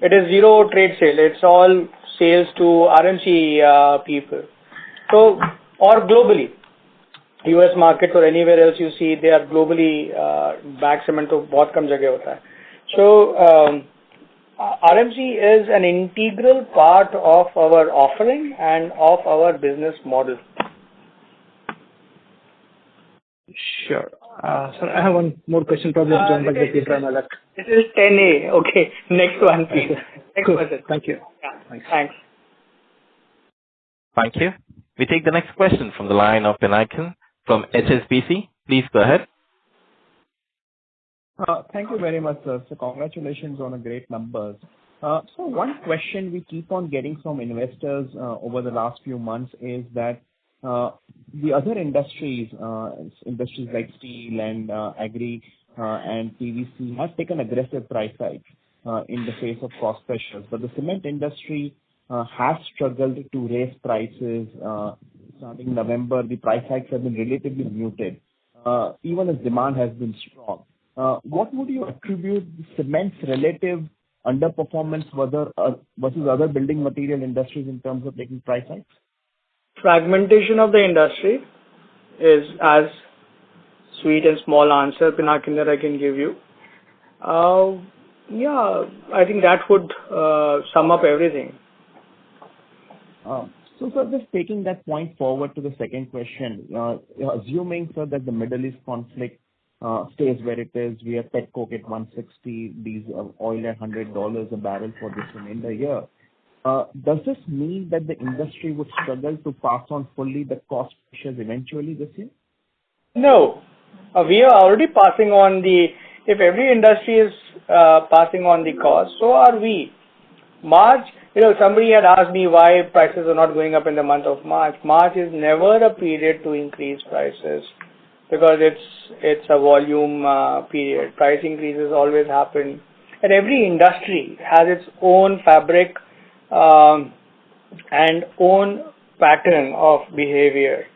Speaker 2: it is zero trade sale. It's all sales to RMC people. So, or globally, US markets or anywhere else you see, they are globally bag cement to bahut kam jagah hota hai. So, RMC is an integral part of our offering and of our business model.
Speaker 11: Sure. Sir, I have one more question. Probably I'll join back with you.
Speaker 2: This is 10A. Okay. Next one, please. Next
Speaker 11: cool.
Speaker 2: person.
Speaker 11: Thank you.
Speaker 2: Yeah. Thanks.
Speaker 1: Thank you. We take the next question from the line of Pinakin from HSBC. Please go ahead.
Speaker 12: Thank you very much, sir. So congratulations on a great numbers. So one question we keep on getting from investors over the last few months is that the other industries like steel and agri and PVC have taken aggressive price hikes in the face of cost pressures, but the cement industry has struggled to raise prices. Starting November, the price hikes have been relatively muted, even as demand has been strong. What would you attribute cement's relative underperformance versus other building material industries in terms of taking price hikes?
Speaker 2: Fragmentation of the industry is as sweet and small answer, Pinakin, that I can give you. Yeah, I think that would sum up everything.
Speaker 12: So, sir, just taking that point forward to the second question, assuming, sir, that the Middle East conflict stays where it is, we have petcoke at 160, diesel oil at $100 a barrel for this remainder year. Does this mean that the industry would struggle to pass on fully the cost pressures eventually this year?
Speaker 2: No. We are already passing on if every industry is passing on the cost, so are we. March, somebody had asked me why prices are not going up in the month of March. March is never a period to increase prices because it's a volume period. Price increases always happen. And every industry has its own fabric and own pattern of behavior.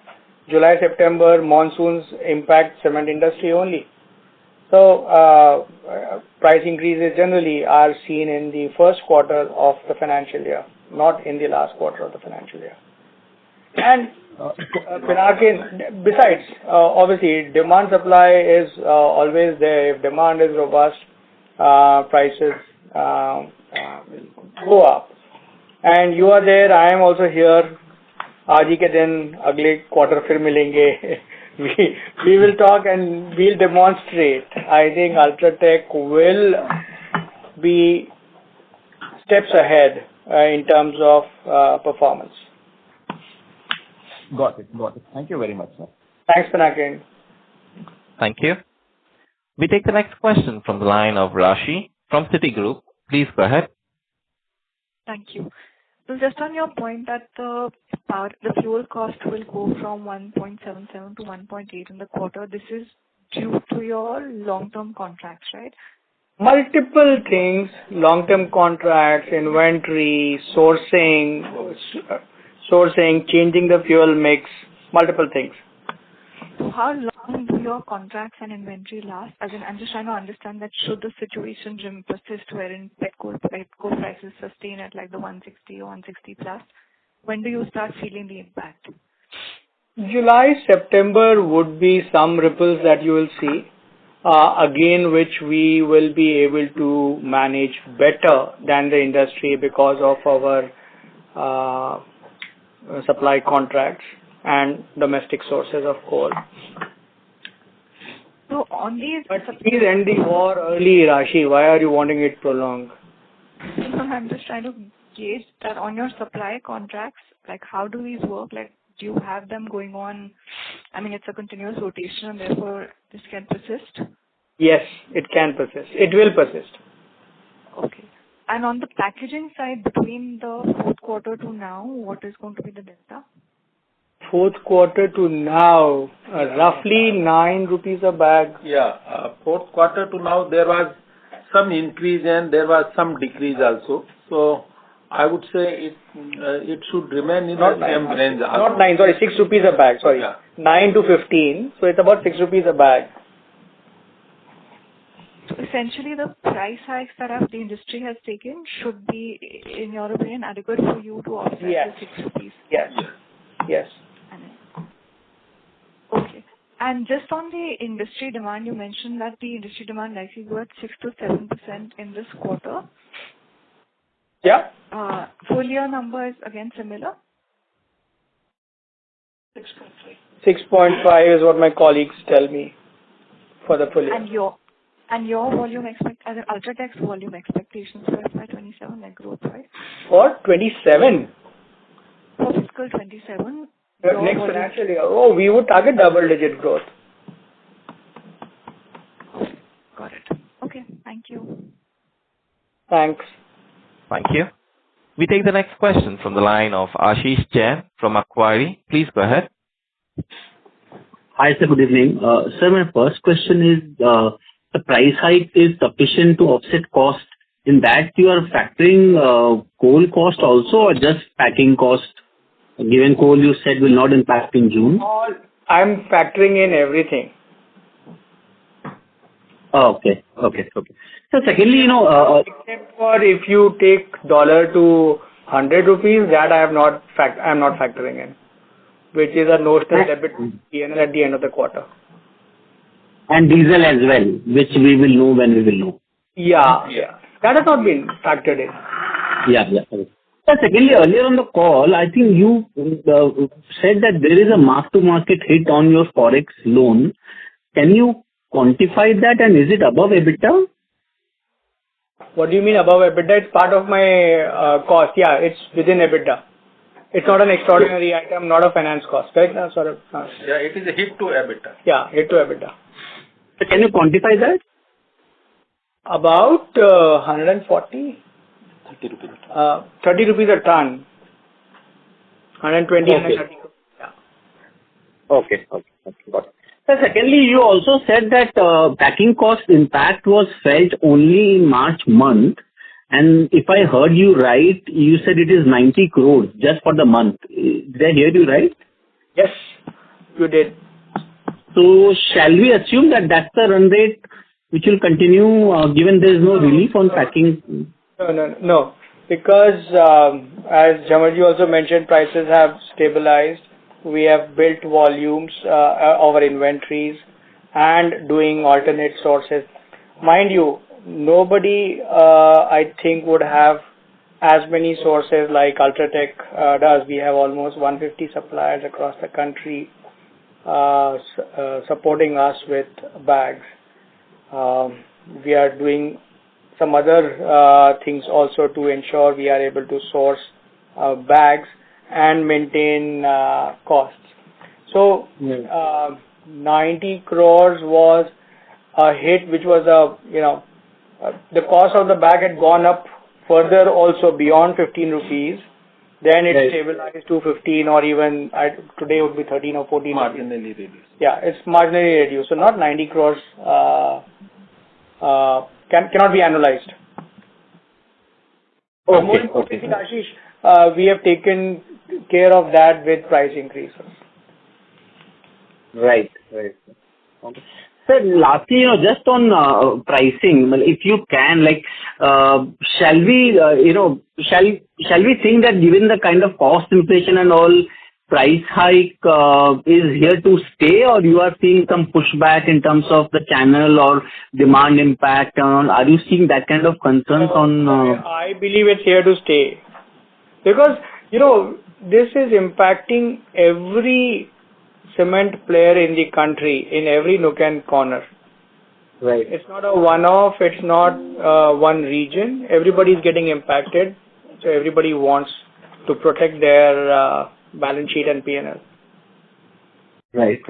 Speaker 2: July, September, monsoons impact cement industry only. So, price increases generally are seen in the first quarter of the financial year, not in the last quarter of the financial year. And Pinakin, besides, obviously, demand supply is always there. If demand is robust, prices will go up. And you are there, I am also here. आज ही के दिन अगले quarter फिर मिलेंगे. We will talk and we'll demonstrate. I think UltraTech will be steps ahead in terms of performance.
Speaker 12: Got it. Thank you very much, sir.
Speaker 2: Thanks, Pinakin.
Speaker 1: Thank you. We take the next question from the line of Rashi from Citigroup. Please go ahead.
Speaker 13: Thank you. So just on your point that the fuel cost will go from 1.77 to 1.8 in the quarter, this is due to your long-term contracts, right?
Speaker 2: Multiple things, long-term contracts, inventory, sourcing, changing the fuel mix, multiple things.
Speaker 13: So how long do your contracts and inventory last? As in, I'm just trying to understand that should the situation persist wherein petcoke prices sustain at like the 160 or 160 plus, when do you start feeling the impact?
Speaker 2: July, September would be some ripples that you will see, again, which we will be able to manage better than the industry because of our supply contracts. and domestic sources of coal.
Speaker 13: So on these,
Speaker 2: But please end the war early, Rashi. Why are you wanting it prolonged?
Speaker 13: I'm just trying to gauge that on your supply contracts, like how do these work? Like, do you have them going on? I mean, it's a continuous rotation, and therefore this can persist.
Speaker 2: Yes, it can persist. It will persist.
Speaker 13: Okay. And on the packaging side, between the fourth quarter to now, what is going to be the delta?
Speaker 2: Fourth quarter to now, roughly 9 rupees a bag.
Speaker 4: Yeah, fourth quarter to now, there was some increase and there was some decrease also. So I would say it should remain in the same range.
Speaker 2: Not 9, sorry, 6 rupees a bag. Sorry,
Speaker 4: Yeah.
Speaker 2: 9 to 15. So it's about 6 rupees a bag.
Speaker 13: So essentially, the price hikes that the industry has taken should be, in your opinion, adequate for you to offset
Speaker 2: Yes.
Speaker 13: the 6 rupees.
Speaker 2: Yes. Yes.
Speaker 13: Okay. And just on the industry demand, you mentioned that the industry demand likely grew at 6 to 7% in this quarter.
Speaker 2: Yeah.
Speaker 13: Full year number is again similar?
Speaker 2: 6.5 is what my colleagues tell me for the full year.
Speaker 13: And your volume as an UltraTech's volume expectations for FY27, like growth, right?
Speaker 2: For 27?
Speaker 13: For fiscal 27.
Speaker 2: Next financial year. Oh, we would target double-digit growth.
Speaker 13: Got it. Okay. Thank you.
Speaker 2: Thanks.
Speaker 1: Thank you. We take the next question from the line of Ashish Jain from Macquarie. Please go ahead.
Speaker 14: Hi, sir. Good evening. Sir, my first question is, the price hike is sufficient to offset cost. In that, you are factoring coal cost also or just packing cost? Given coal you said will not impact in June?
Speaker 2: I'm factoring in everything.
Speaker 14: Oh, okay. So secondly,
Speaker 2: except for if you take dollar to 100 rupees, that I'm not factoring in, which is a notional debit P&L at the end of the quarter.
Speaker 14: And diesel as well, which we will know when we will know.
Speaker 2: Yeah. That has not been factored in.
Speaker 14: Yeah. So secondly, earlier on the call, I think you said that there is a mark-to-market hit on your forex loan. Can you quantify that, and is it above EBITDA?
Speaker 2: What do you mean above EBITDA? It's part of my cost. Yeah, it's within EBITDA. It's not an extraordinary item, not a finance cost, right?
Speaker 4: Yeah, it is a hit to EBITDA.
Speaker 2: Yeah, hit to EBITDA.
Speaker 14: So can you quantify that?
Speaker 2: About 140?
Speaker 10: 30 rupees.
Speaker 2: 30 rupees a ton. 120,
Speaker 14: Okay.
Speaker 2: 130. Yeah.
Speaker 14: Okay, got it. So secondly, you also said that packing cost impact was felt only in March month. And if I heard you right, you said it is 90 crores just for the month. Did I hear you right?
Speaker 2: Yes, you did.
Speaker 14: So shall we assume that that's the run rate which will continue given there is no relief on packing?
Speaker 2: No. Because as Jamarji also mentioned, prices have stabilized. We have built volumes of our inventories and doing alternate sources. Mind you, nobody, I think, would have as many sources like UltraTech does. We have almost 150 suppliers across the country supporting us with bags. We are doing some other things also to ensure we are able to source bags and maintain costs. So 90 crores was a hit, which was the cost of the bag had gone up further also beyond 15 rupees. Then it stabilized to 15 or even today it would be 13 or 14.
Speaker 4: Marginally reduced.
Speaker 2: Yeah, it's marginally reduced. So not 90 crores cannot be analyzed. More importantly, Ashish, we have taken care of that with price increases.
Speaker 14: Right. Okay. Sir, lastly, just on pricing, if you can, shall we think that given the kind of cost inflation and all, price hike is here to stay, or you are seeing some pushback in terms of the channel or demand impact? Are you seeing that kind of concerns on?
Speaker 2: I believe it's here to stay, because this is impacting every cement player in the country, in every nook and corner.
Speaker 14: Right.
Speaker 2: It's not a one-off, it's not one region. Everybody's getting impacted, so everybody wants to protect their balance sheet and P&L.
Speaker 14: Right.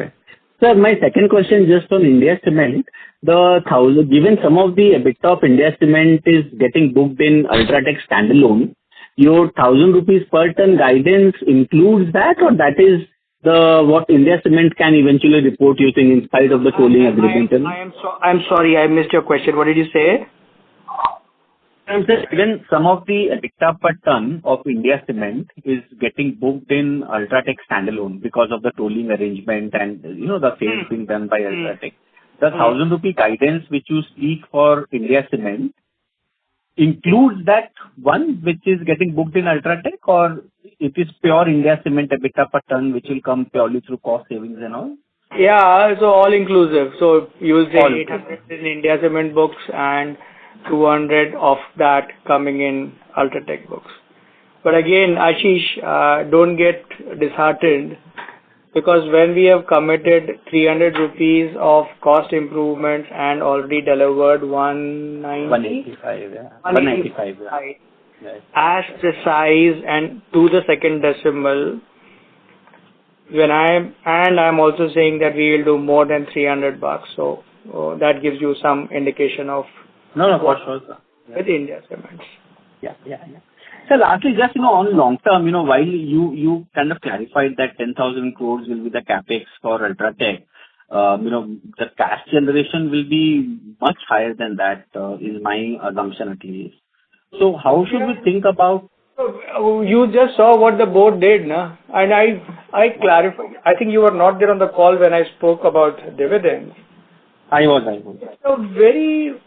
Speaker 14: Sir, my second question just on India Cement. Given some of the EBITDA of India Cement is getting booked in UltraTech standalone, your 1,000 rupees per ton guidance includes that, or that is what India Cement can eventually report using in spite of the tolling agreement?
Speaker 2: I'm sorry, I missed your question. What did you say?
Speaker 14: Even some of the EBITDA per ton of India Cement is getting booked in UltraTech standalone because of the tolling arrangement and the sales being done by UltraTech. The 1,000 rupee guidance which you speak for India Cement includes that one which is getting booked in UltraTech, or it is pure India Cement EBITDA per ton which will come purely through cost savings and all?
Speaker 2: Yeah, so all inclusive. So you will say 800 in India Cement books and 200 of that coming in UltraTech books. But again, Ashish, don't get disheartened, because when we have committed 300 rupees of cost improvements and already delivered 185, as precise and to the second decimal, I'm also saying that we will do more than $300. So that gives you some indication of
Speaker 14: for sure, sir.
Speaker 2: With India Cements.
Speaker 14: Yeah. So lastly, just on long term, while you kind of clarified that 10,000 crores will be the capex for UltraTech, the cash generation will be much higher than that, is my assumption at least. So how should we think about?
Speaker 2: You just saw what the board did, na? And I clarified. I think you were not there on the call when I spoke about dividends.
Speaker 14: I was.
Speaker 2: It's a very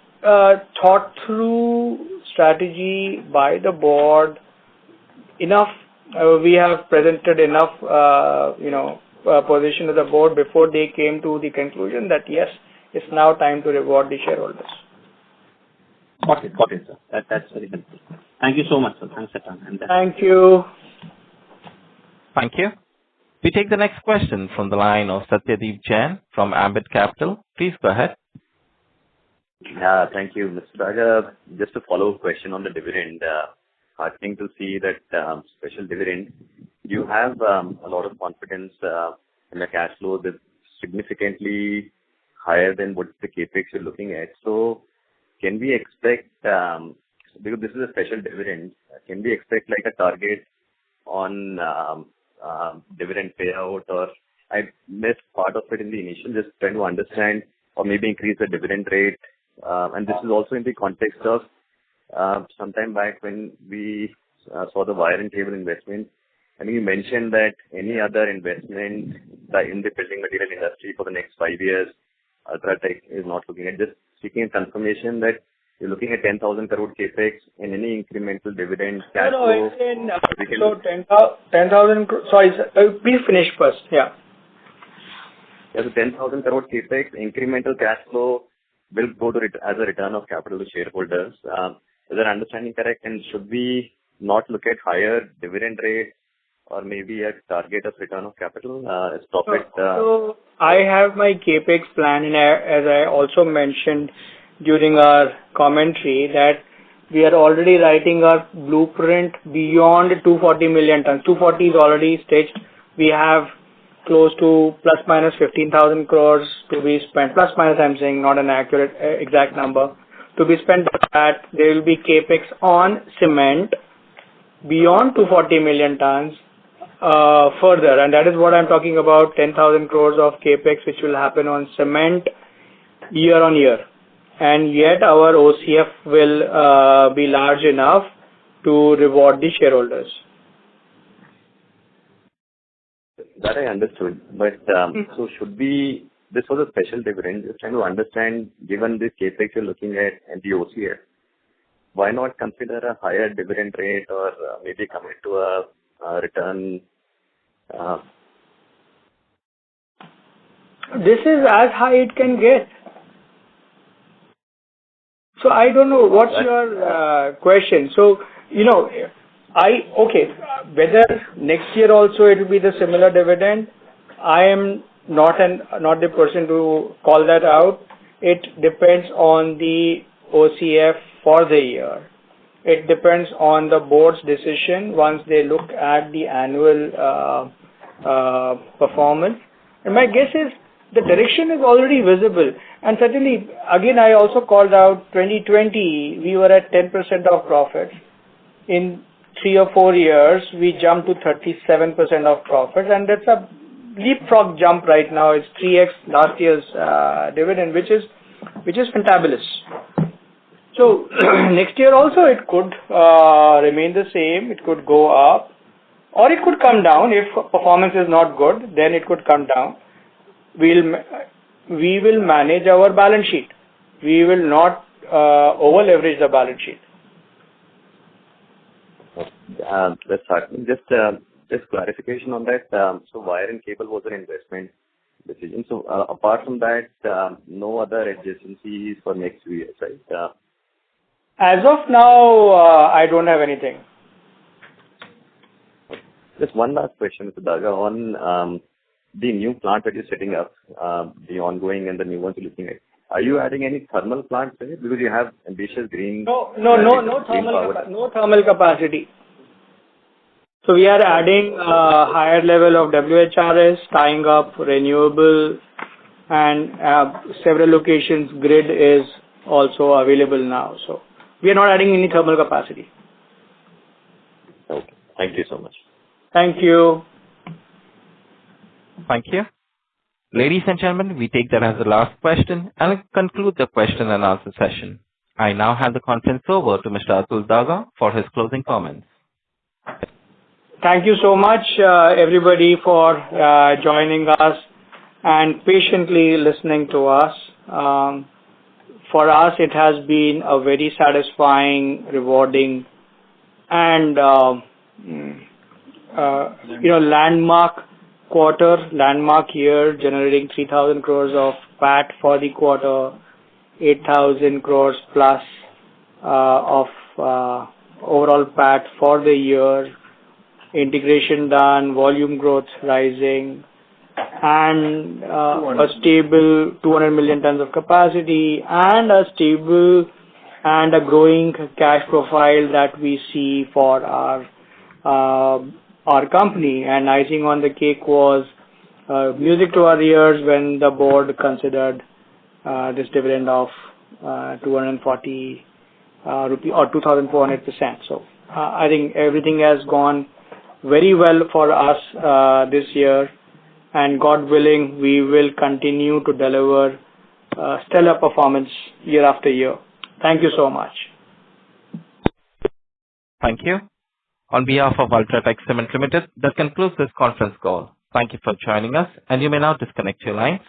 Speaker 2: thought through strategy by the board. Enough, we have presented enough, position to the board before they came to the conclusion that yes, it's now time to reward the shareholders.
Speaker 14: Got it, sir. That's very helpful. Thank you so much, sir. Thanks, Satan.
Speaker 2: Thank you.
Speaker 1: Thank you. We take the next question from the line of Satyadeep Jain from Ambit Capital. Please go ahead.
Speaker 15: Yeah, thank you, Mr. Raja. Just a follow-up question on the dividend. Heartening to see that special dividend. You have a lot of confidence in the cash flow that's significantly higher than what the capex you're looking at. So can we expect, because this is a special dividend, can we expect like a target on dividend payout? Or I missed part of it in the initial, just trying to understand, or maybe increase the dividend rate. And this is also in the context of sometime back when we saw the wire and cable investment. I mean, you mentioned that any other investment in the building material industry for the next 5 years, UltraTech is not looking at. Just seeking confirmation that you're looking at 10,000 crore capex and any incremental dividend cash flow.
Speaker 2: So 10,000 crore. Sorry, please finish first. Yeah.
Speaker 15: So 10,000 crore capex, incremental cash flow will go to as a return of capital to shareholders. Is that understanding correct? And should we not look at higher dividend rate or maybe a target of return of capital?
Speaker 2: So I have my capex plan, and as I also mentioned during our commentary, that we are already writing our blueprint beyond 240 million tons. 240 is already staged. We have close to plus minus 15,000 crores to be spent. Plus minus, I'm saying, not an accurate exact number. To be spent that there will be capex on cement beyond 240 million tons further. And that is what I'm talking about, 10,000 crores of capex which will happen on cement year on year. And yet our OCF will be large enough to reward the shareholders.
Speaker 15: That I understood. But so should we, this was a special dividend, just trying to understand, given this capex you're looking at and the OCF, why not consider a higher dividend rate or maybe commit to a return?
Speaker 2: This is as high it can get. So I don't know what's your question. So, Whether next year also it will be the similar dividend, I am not the person to call that out. It depends on the OCF for the year. It depends on the board's decision once they look at the annual performance. And my guess is the direction is already visible. And certainly, again, I also called out 2020, we were at 10% of profits. In 3 or 4 years, we jumped to 37% of profits, and that's a leapfrog jump right now. It's 3x last year's dividend, which is fantabulous. So next year also it could remain the same. It could go up, or it could come down. If performance is not good, then it could come down. We will manage our balance sheet. We will not over leverage the balance sheet.
Speaker 15: That's hard. Just clarification on that. So wire and cable was an investment decision. So apart from that, no other adjacencies for next 2 years, right?
Speaker 2: As of now, I don't have anything.
Speaker 15: Just one last question, Mr. Daga, on the new plant that you're setting up, the ongoing and the new ones you're looking at. Are you adding any thermal plants in it? Because you have ambitious green.
Speaker 2: No thermal capacity. So we are adding a higher level of WHRS, tying up renewable, and several locations grid is also available now. So we are not adding any thermal capacity.
Speaker 15: Okay. Thank you so much.
Speaker 2: Thank you.
Speaker 1: Thank you. Ladies and gentlemen, we take that as the last question and conclude the question and answer session. I now hand the conference over to Mr. Atul Daga for his closing comments.
Speaker 2: Thank you so much, everybody, for joining us and patiently listening to us. For us, it has been a very satisfying, rewarding, and landmark quarter, landmark year, generating 3,000 crores of PAT for the quarter, 8,000 crores plus of overall PAT for the year. Integration done, volume growth rising, and a stable 200 million tons of capacity, and a stable and a growing cash profile that we see for our company. And icing on the cake was music to our ears when the board considered this dividend of 240 rupee or 2,400%. So I think everything has gone very well for us this year, and God willing, we will continue to deliver stellar performance year after year. Thank you so much.
Speaker 1: Thank you. On behalf of UltraTech Cement Limited, that concludes this conference call. Thank you for joining us, and you may now disconnect your lines.